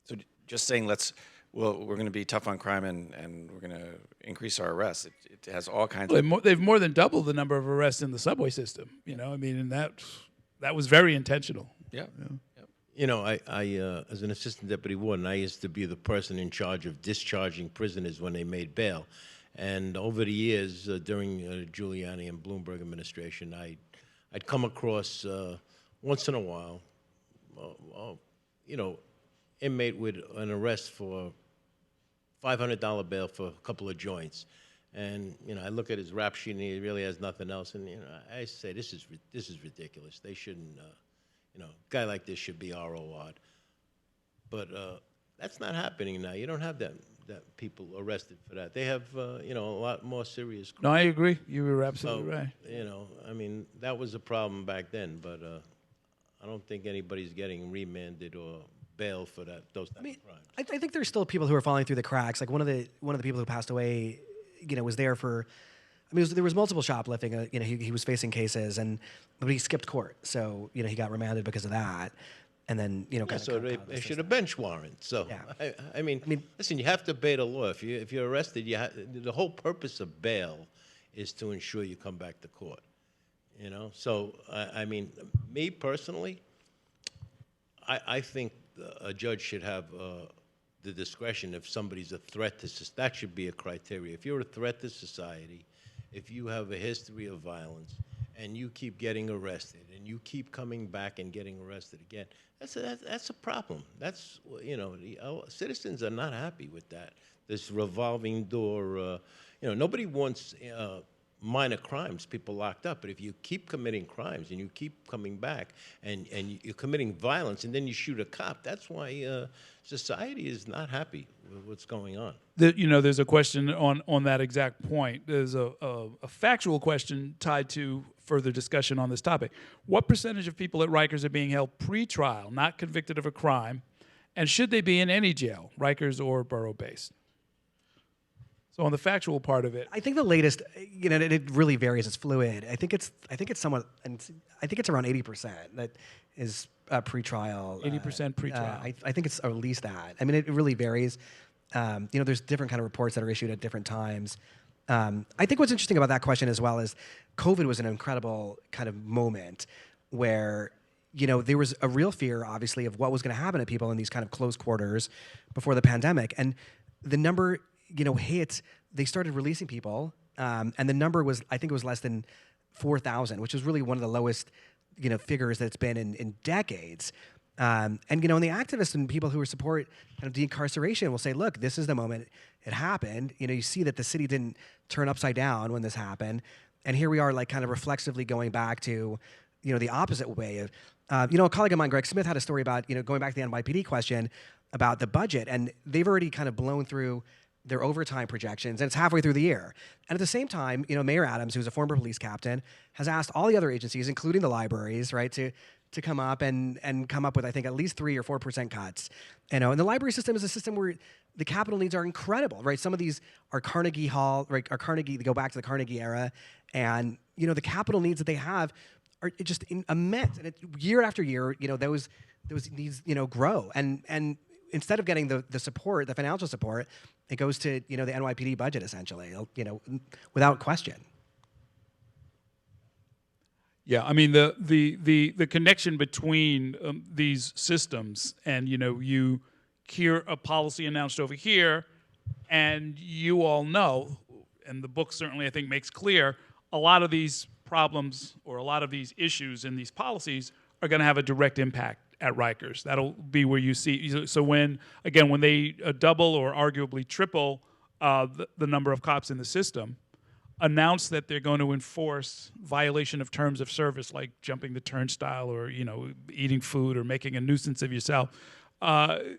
So just saying we're going to be tough on crime and we're going to increase our arrests, it has all kinds of... They've more than doubled the number of arrests in the subway system, and that was very intentional. Yeah. I as an assistant deputy warden, I used to be the person in charge of discharging prisoners when they made bail. And over the years, during Giuliani and Bloomberg administration, I'd come across once in a while, inmate with an arrest for $500 bail for a couple of joints. And I look at his rap sheet and he really has nothing else. And I say, this is ridiculous. They shouldn't. A guy like this should be ROR'd. But that's not happening now. You don't have that people arrested for that. They have, a lot more serious crimes. No, I agree. You were absolutely right. That was a problem back then, but I don't think anybody's getting remanded or bail for those type of crimes. I think there's still people who are falling through the cracks. Like one of the people who passed away, was there for... there was multiple shoplifting. He was facing cases, but he skipped court, so he got remanded because of that, and then so they issued a bench warrant. So yeah. I mean, listen, you have to obey the law. If you're arrested, the whole purpose of bail is to ensure you come back to court. So me personally, I think a judge should have the discretion if somebody's a threat to society. That should be a criteria. If you're a threat to society, if you have a history of violence and you keep getting arrested and you keep coming back and getting arrested again, that's a problem. That's, citizens are not happy with that. This revolving door, nobody wants minor crimes, people locked up, but if you keep committing crimes and you keep coming back and you're committing violence and then you shoot a cop, that's why society is not happy with what's going on. There's a question on that exact point. There's a factual question tied to further discussion on this topic. What percentage of people at Rikers are being held pre-trial, not convicted of a crime, and should they be in any jail, Rikers or borough-based? So on the factual part of it, I think the latest, it really varies. It's fluid. I think it's somewhat, and I think it's around 80% that is pre-trial. 80% pre-trial. I think it's at least that. It really varies. There's different kind of reports that are issued at different times. I think what's interesting about that question as well is COVID was an incredible kind of moment where, there was a real fear, obviously, of what was going to happen to people in these kind of close quarters before the pandemic. And the number, hit, they started releasing people. And the number was, I think it was less than 4,000, which was really one of the lowest, figures that it's been in decades. And the activists and people who support kind of de-incarceration will say, look, this is the moment it happened. You see that the city didn't turn upside down when this happened. And here we are, like, kind of reflexively going back to, the opposite way of, a colleague of mine, Greg Smith, had a story about, going back to the NYPD question about the budget. And they've already kind of blown through their overtime projections, and it's halfway through the year. And at the same time, Mayor Adams, who's a former police captain, has asked all the other agencies, including the libraries, right, to come up and come up with, I think, at least 3 or 4% cuts. And the library system is a system where the capital needs are incredible, right? Some of these are Carnegie Hall, right? They go back to the Carnegie era, and the capital needs that they have are just immense. And year after year, those needs grow. And instead of getting the support, the financial support, it goes to, the NYPD budget essentially, without question. Yeah, I mean the connection between these systems, and you hear a policy announced over here, and you all know, and the book certainly I think makes clear, a lot of these problems or a lot of these issues in these policies are going to have a direct impact at Rikers. That'll be where you see. So when they double or arguably triple the number of cops in the system, announce that they're going to enforce violation of terms of service, like jumping the turnstile or eating food or making a nuisance of yourself, that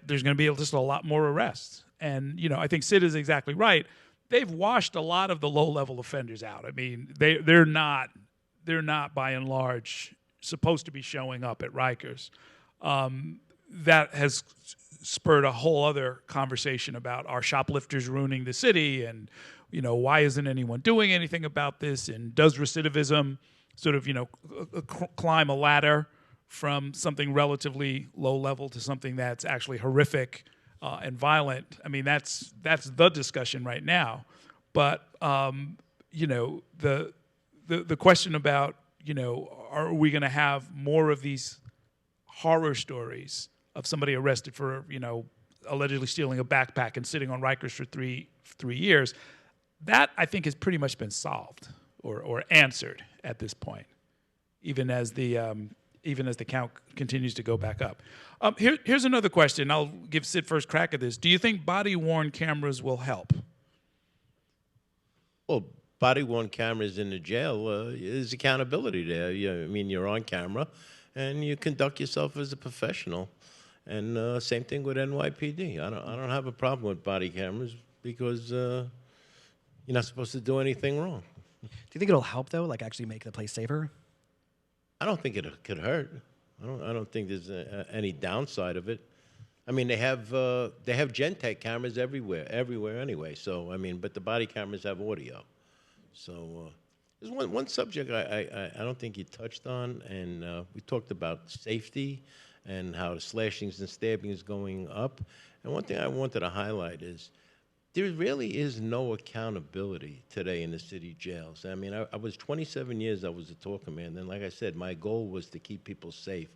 there's going to be just a lot more arrests. And I think Sid is exactly right. They've washed a lot of the low-level offenders out. I mean, they're not by and large supposed to be showing up at Rikers. That has spurred a whole other conversation about are shoplifters ruining the city, and why isn't anyone doing anything about this, and does recidivism sort of climb a ladder from something relatively low level to something that's actually horrific and violent. I mean, that's the discussion right now. But the question about are we going to have more of these horror stories of somebody arrested for allegedly stealing a backpack and sitting on Rikers for three years? That I think has pretty much been solved or answered at this point, even as the count continues to go back up. Here's another question. I'll give Sid first crack at this. Do you think body-worn cameras will help? Well, body-worn cameras in the jail is accountability there. You're on camera, and you conduct yourself as a professional. And same thing with NYPD. I don't have a problem with body cameras because you're not supposed to do anything wrong. Do you think it'll help though, like actually make the place safer? I don't think it could hurt. I don't think there's any downside of it. I mean, they have Gentech cameras everywhere anyway. So but the body cameras have audio. So there's one subject I don't think you touched on, and we talked about safety and how the slashings and stabbings going up. And one thing I wanted to highlight is there really is no accountability today in the city jails. I mean, I was 27 years, I was a talker man. And like I said, my goal was to keep people safe.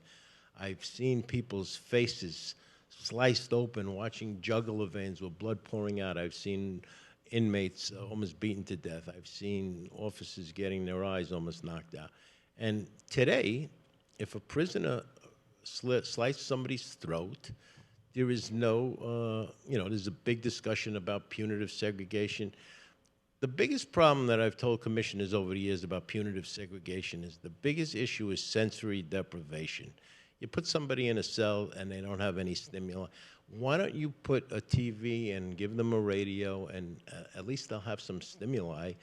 I've seen people's faces sliced open, watching jugular veins with blood pouring out. I've seen inmates almost beaten to death. I've seen officers getting their eyes almost knocked out. And today, if a prisoner slice somebody's throat, there is no, there's a big discussion about punitive segregation. The biggest problem that I've told commissioners over the years about punitive segregation is the biggest issue is sensory deprivation. You put somebody in a cell and they don't have any stimuli. Why don't you put a TV and give them a radio, and at least they'll have some stimuli?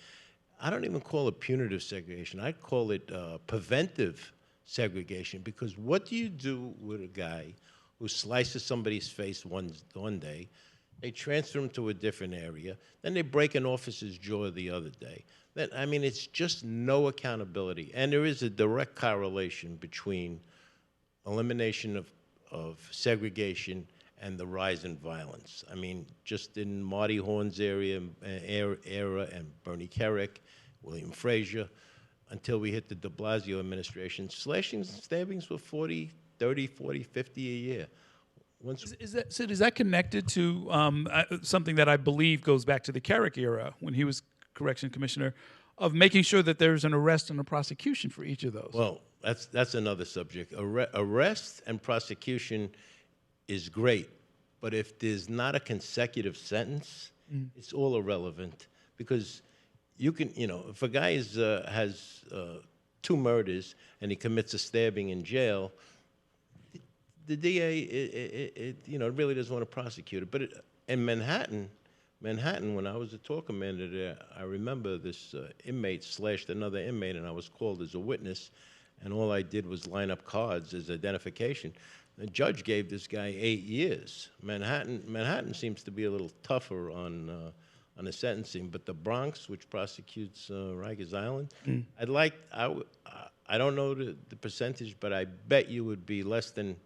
I don't even call it punitive segregation. I call it preventive segregation, because what do you do with a guy who slices somebody's face one day, they transfer him to a different area, then they break an officer's jaw the other day? Then, it's just no accountability. And there is a direct correlation between elimination of segregation and the rise in violence. Just in Marty Horn's era and Bernie Kerik, William Frazier, until we hit the de Blasio administration, slashings and stabbings were 40, 30, 40, 50 a year. Is that connected to something that I believe goes back to the Kerik era when he was correction commissioner, of making sure that there's an arrest and a prosecution for each of those? Well, that's another subject. Arrest and prosecution is great, but if there's not a consecutive sentence, it's all irrelevant, because you can, if a guy has 2 murders and he commits a stabbing in jail, the DA, it really doesn't want to prosecute it. But in Manhattan, when I was a talk commander there, I remember this inmate slashed another inmate, and I was called as a witness, and all I did was line up cards as identification. The judge gave this guy 8 years. Manhattan seems to be a little tougher on the sentencing, but the Bronx, which prosecutes Rikers Island, I don't know the percentage, but I bet you would be less than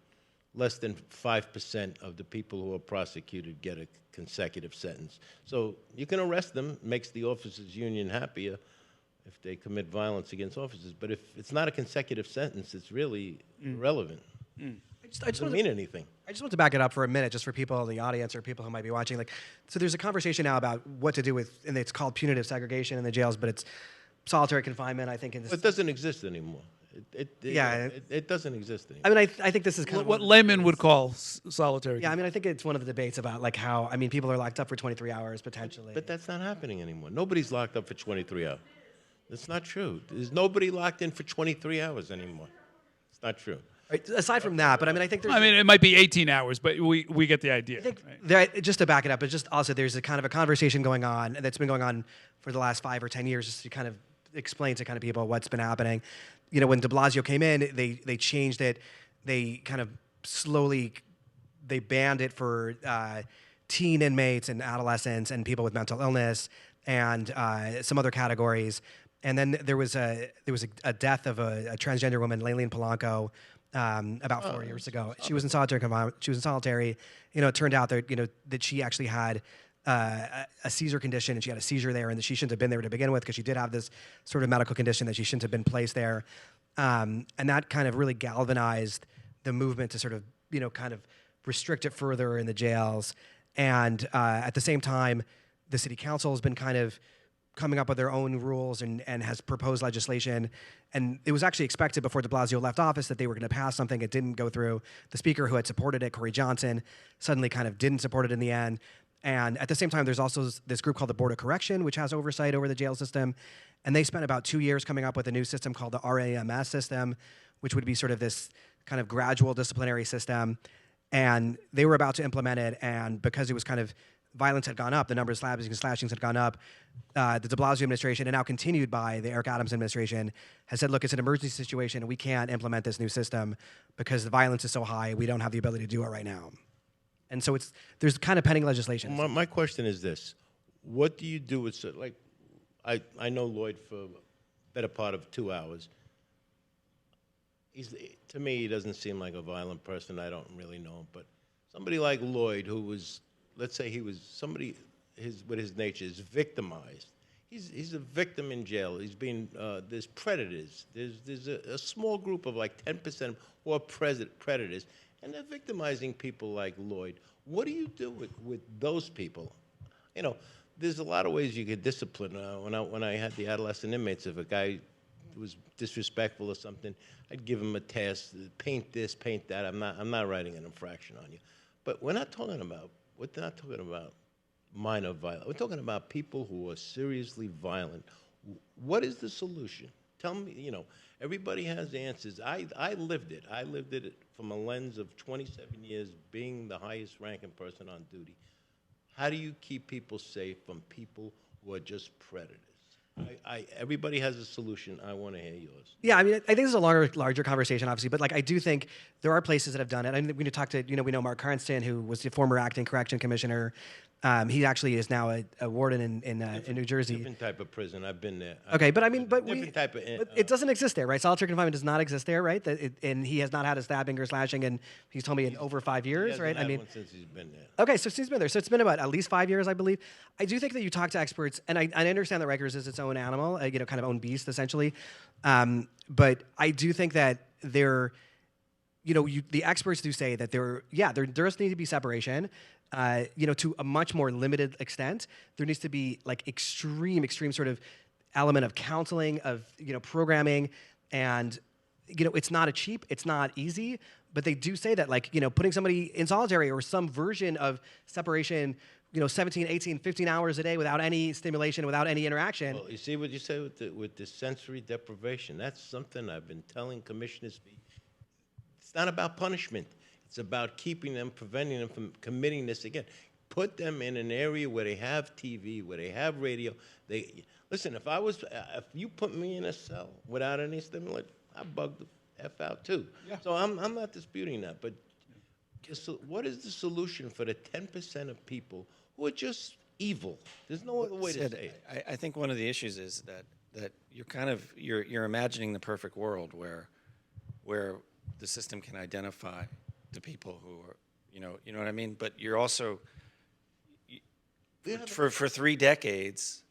less than 5% of the people who are prosecuted get a consecutive sentence. So you can arrest them, makes the officers' union happier if they commit violence against officers. But if it's not a consecutive sentence, it's really irrelevant. I just Doesn't mean anything. I just want to back it up for a minute, just for people in the audience or people who might be watching. Like, so there's a conversation now about what to do with, and it's called punitive segregation in the jails, but it's solitary confinement, I think. In this, It doesn't exist anymore. It doesn't exist anymore. I mean, I think this is kind of What laymen would call solitary. Yeah, I mean, I think it's one of the debates about like how, I mean, people are locked up for 23 hours potentially. But that's not happening anymore. Nobody's locked up for 23 hours. That's not true. There's nobody locked in for 23 hours anymore. It's not true. Right, aside from that, but I mean, I think there's. I mean, it might be 18 hours, but we get the idea. I think right? just to back it up, but just also there's a kind of a conversation going on that's been going on for the last 5 or 10 years, just to kind of explain to kind of people what's been happening. You know, when de Blasio came in, they changed it. They kind of slowly they banned it for teen inmates and adolescents and people with mental illness and some other categories. And then there was a death of a transgender woman, Laylene Polanco, about 4 years ago. She was in solitary confinement. She was in solitary. You know, it turned out that that she actually had a seizure condition, and she had a seizure there, and that she shouldn't have been there to begin with because she did have this sort of medical condition that she shouldn't have been placed there. And that kind of really galvanized the movement to sort of kind of restrict it further in the jails. And at the same time, the city council has been kind of coming up with their own rules and has proposed legislation. And it was actually expected before de Blasio left office that they were going to pass something. It didn't go through. The speaker who had supported it, Corey Johnson, suddenly kind of didn't support it in the end. And at the same time, there's also this group called the Board of Correction, which has oversight over the jail system. And they spent about 2 years coming up with a new system called the RAMS system, which would be sort of this kind of gradual disciplinary system. And they were about to implement it. And because it was kind of violence had gone up, the number of stabbings and slashings had gone up, the de Blasio administration, and now continued by the Eric Adams administration, has said, look, it's an emergency situation, and we can't implement this new system because the violence is so high, we don't have the ability to do it right now. And so there's kind of pending legislation. My question is this. What do you do with, like, I know Lloyd for a better part of 2 hours. To me, he doesn't seem like a violent person. I don't really know him. But somebody like Lloyd, who was, let's say he was somebody with his nature is victimized. He's a victim in jail. He's being, there's predators. There's a small group of like 10% who are predators, and they're victimizing people like Lloyd. What do you do with those people? You know, there's a lot of ways you could discipline. When I had the adolescent inmates, if a guy was disrespectful or something, I'd give him a task: paint this, paint that. I'm not writing an infraction on you. But we're not talking about minor violence. We're talking about people who are seriously violent. What is the solution? Tell me, everybody has answers. I lived it. I lived it from a lens of 27 years being the highest ranking person on duty. How do you keep people safe from people who are just predators? Everybody has a solution. I want to hear yours. Yeah, I mean, I think this is a larger conversation, obviously, but like I do think there are places that have done it. I mean, we talked to, we know Mark Carnston, who was the former acting correction commissioner. He actually is now a warden in New Jersey. Different type of prison. I've been there. Okay, but I mean, but it doesn't exist there, right? Solitary confinement does not exist there, right? And he has not had a stabbing or slashing, and he's told me in over 5 years, right? I mean, since he's been there. Okay, so he's been there. So it's been about at least 5 years, I believe. I do think that you talk to experts, and I understand that Rikers is its own animal, kind of own beast, essentially. But I do think that the experts do say that there does need to be separation. To a much more limited extent, there needs to be like extreme sort of element of counseling, of programming, and it's not easy, but they do say that like putting somebody in solitary or some version of separation, 17, 18, 15 hours a day without any stimulation, without any interaction. Well, you see what you say with the sensory deprivation. That's something I've been telling commissioners. It's not about punishment. It's about keeping them, preventing them from committing this again. Put them in an area where they have TV, where they have radio. Listen. If you put me in a cell without any stimulant, I bug the F out too. Yeah. So I'm not disputing that. But what is the solution for the 10% of people who are just evil? There's no other way to say it. I think one of the issues is that you're imagining the perfect world where the system can identify to people who are, you know what I mean? But you're also, for 3 decades,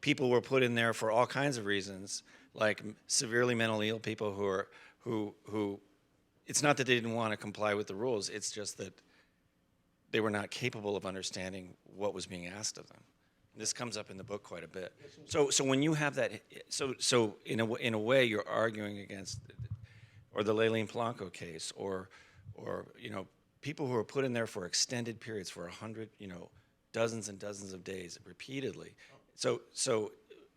people were put in there for all kinds of reasons, like severely mentally ill people who it's not that they didn't want to comply with the rules, it's just that they were not capable of understanding what was being asked of them. This comes up in the book quite a bit. So when you have that, so in a way you're arguing against, or the Leilene Polanco case, or people who are put in there for extended periods, for 100, dozens and dozens of days repeatedly. So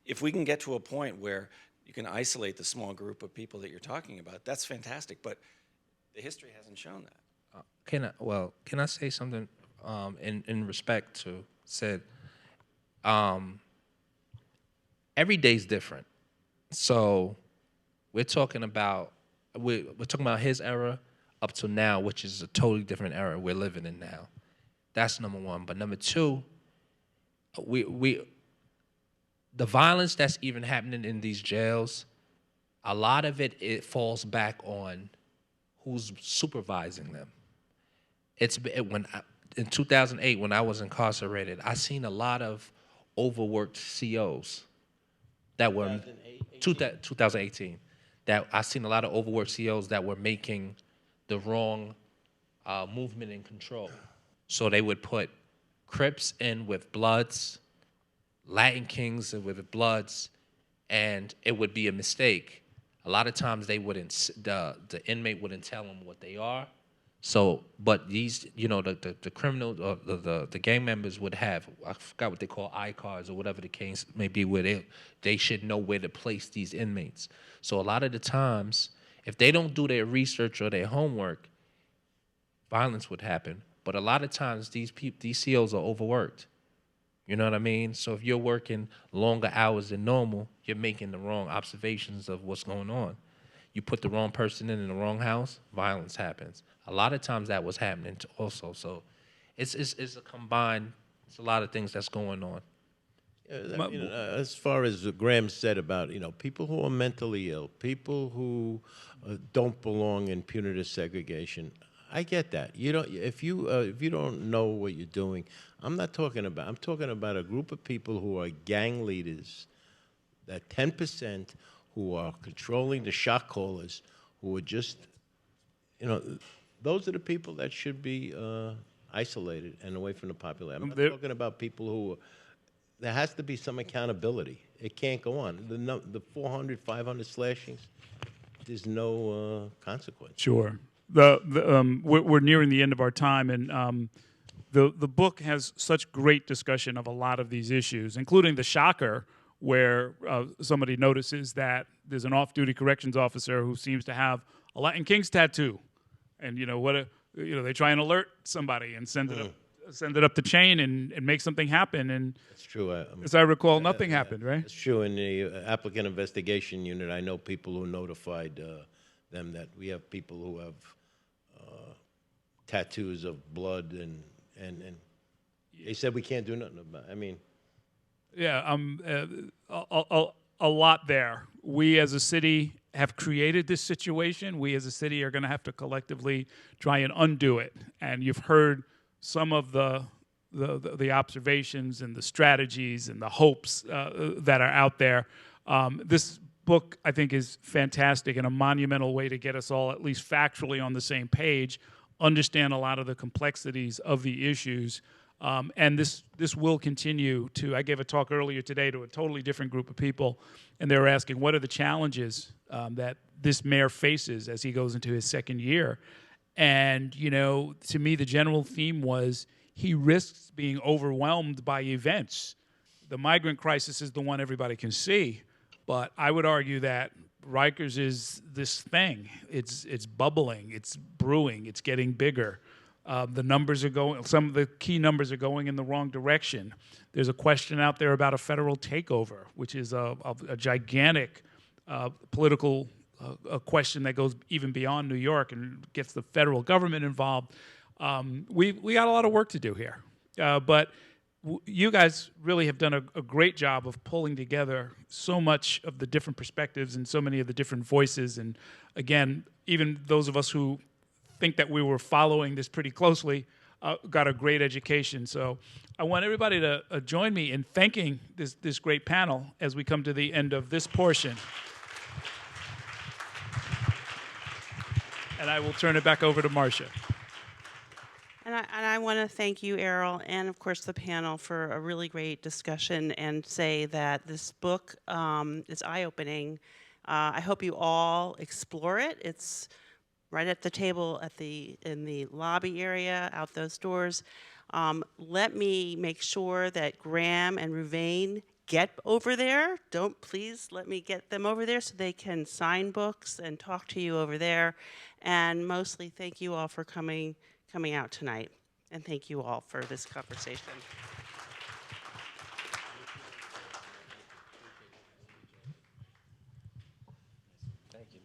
if we can get to a point where you can isolate the small group of people that you're talking about, that's fantastic. But the history hasn't shown that. Can I say something in respect to Sid? Every day's different. So we're talking about his era up to now, which is a totally different era we're living in now. That's number one. But number two, the violence that's even happening in these jails, a lot of it falls back on who's supervising them. In 2008, when I was incarcerated, I seen a lot of overworked COs that were 2018. That I seen a lot of overworked COs that were making the wrong movement and control. So they would put Crips in with Bloods, Latin Kings with Bloods, and it would be a mistake. A lot of times they wouldn't, the inmate wouldn't tell them what they are. So, but these, the criminal, the gang members would have, I forgot what they call I-cards or whatever the case may be, where they should know where to place these inmates. So a lot of the times, if they don't do their research or their homework, violence would happen. But a lot of times these COs are overworked. You know what I mean? So if you're working longer hours than normal, you're making the wrong observations of what's going on. You put the wrong person in the wrong house, violence happens. A lot of times that was happening also. So it's a combined, it's a lot of things that's going on. As far as Graham said about, people who are mentally ill, people who don't belong in punitive segregation, I get that. If you don't know what you're doing, I'm talking about a group of people who are gang leaders, that 10% who are controlling the shot callers, who are just, those are the people that should be isolated and away from the population. I'm not talking about people who, there has to be some accountability. It can't go on. The 400, 500 slashings, there's no consequence. Sure. We're nearing the end of our time, and the book has such great discussion of a lot of these issues, including the shocker where somebody notices that there's an off-duty corrections officer who seems to have a Latin Kings tattoo, and they try and alert somebody and send it up the chain and make something happen. And it's true. As I recall, nothing happened, right? It's true. In the applicant investigation unit, I know people who notified them that we have people who have tattoos of blood, and they said we can't do nothing about it. I mean, yeah, a lot there. We as a city have created this situation. We as a city are going to have to collectively try and undo it. And you've heard some of the observations and the strategies and the hopes that are out there. This book, I think, is fantastic and a monumental way to get us all at least factually on the same page, understand a lot of the complexities of the issues. And this will continue to, I gave a talk earlier today to a totally different group of people, and they were asking, what are the challenges that this mayor faces as he goes into his second year? And, to me, the general theme was he risks being overwhelmed by events. The migrant crisis is the one everybody can see, but I would argue that Rikers is this thing. It's bubbling, it's brewing, it's getting bigger. The numbers are going, some of the key numbers are going in the wrong direction. There's a question out there about a federal takeover, which is a gigantic political question that goes even beyond New York and gets the federal government involved. We got a lot of work to do here. But you guys really have done a great job of pulling together so much of the different perspectives and so many of the different voices. And again, even those of us who think that we were following this pretty closely, got a great education. So I want everybody to join me in thanking this great panel as we come to the end of this portion. And I will turn it back over to Marcia. And I want to thank you, Errol, and of course the panel for a really great discussion, and say that this book is eye-opening. I hope you all explore it. It's right at the table in the lobby area, out those doors. Let me make sure that Graham and Reuven get over there. Please let me get them over there so they can sign books and talk to you over there. And mostly, thank you all for coming out tonight. And thank you all for this conversation. Thank you.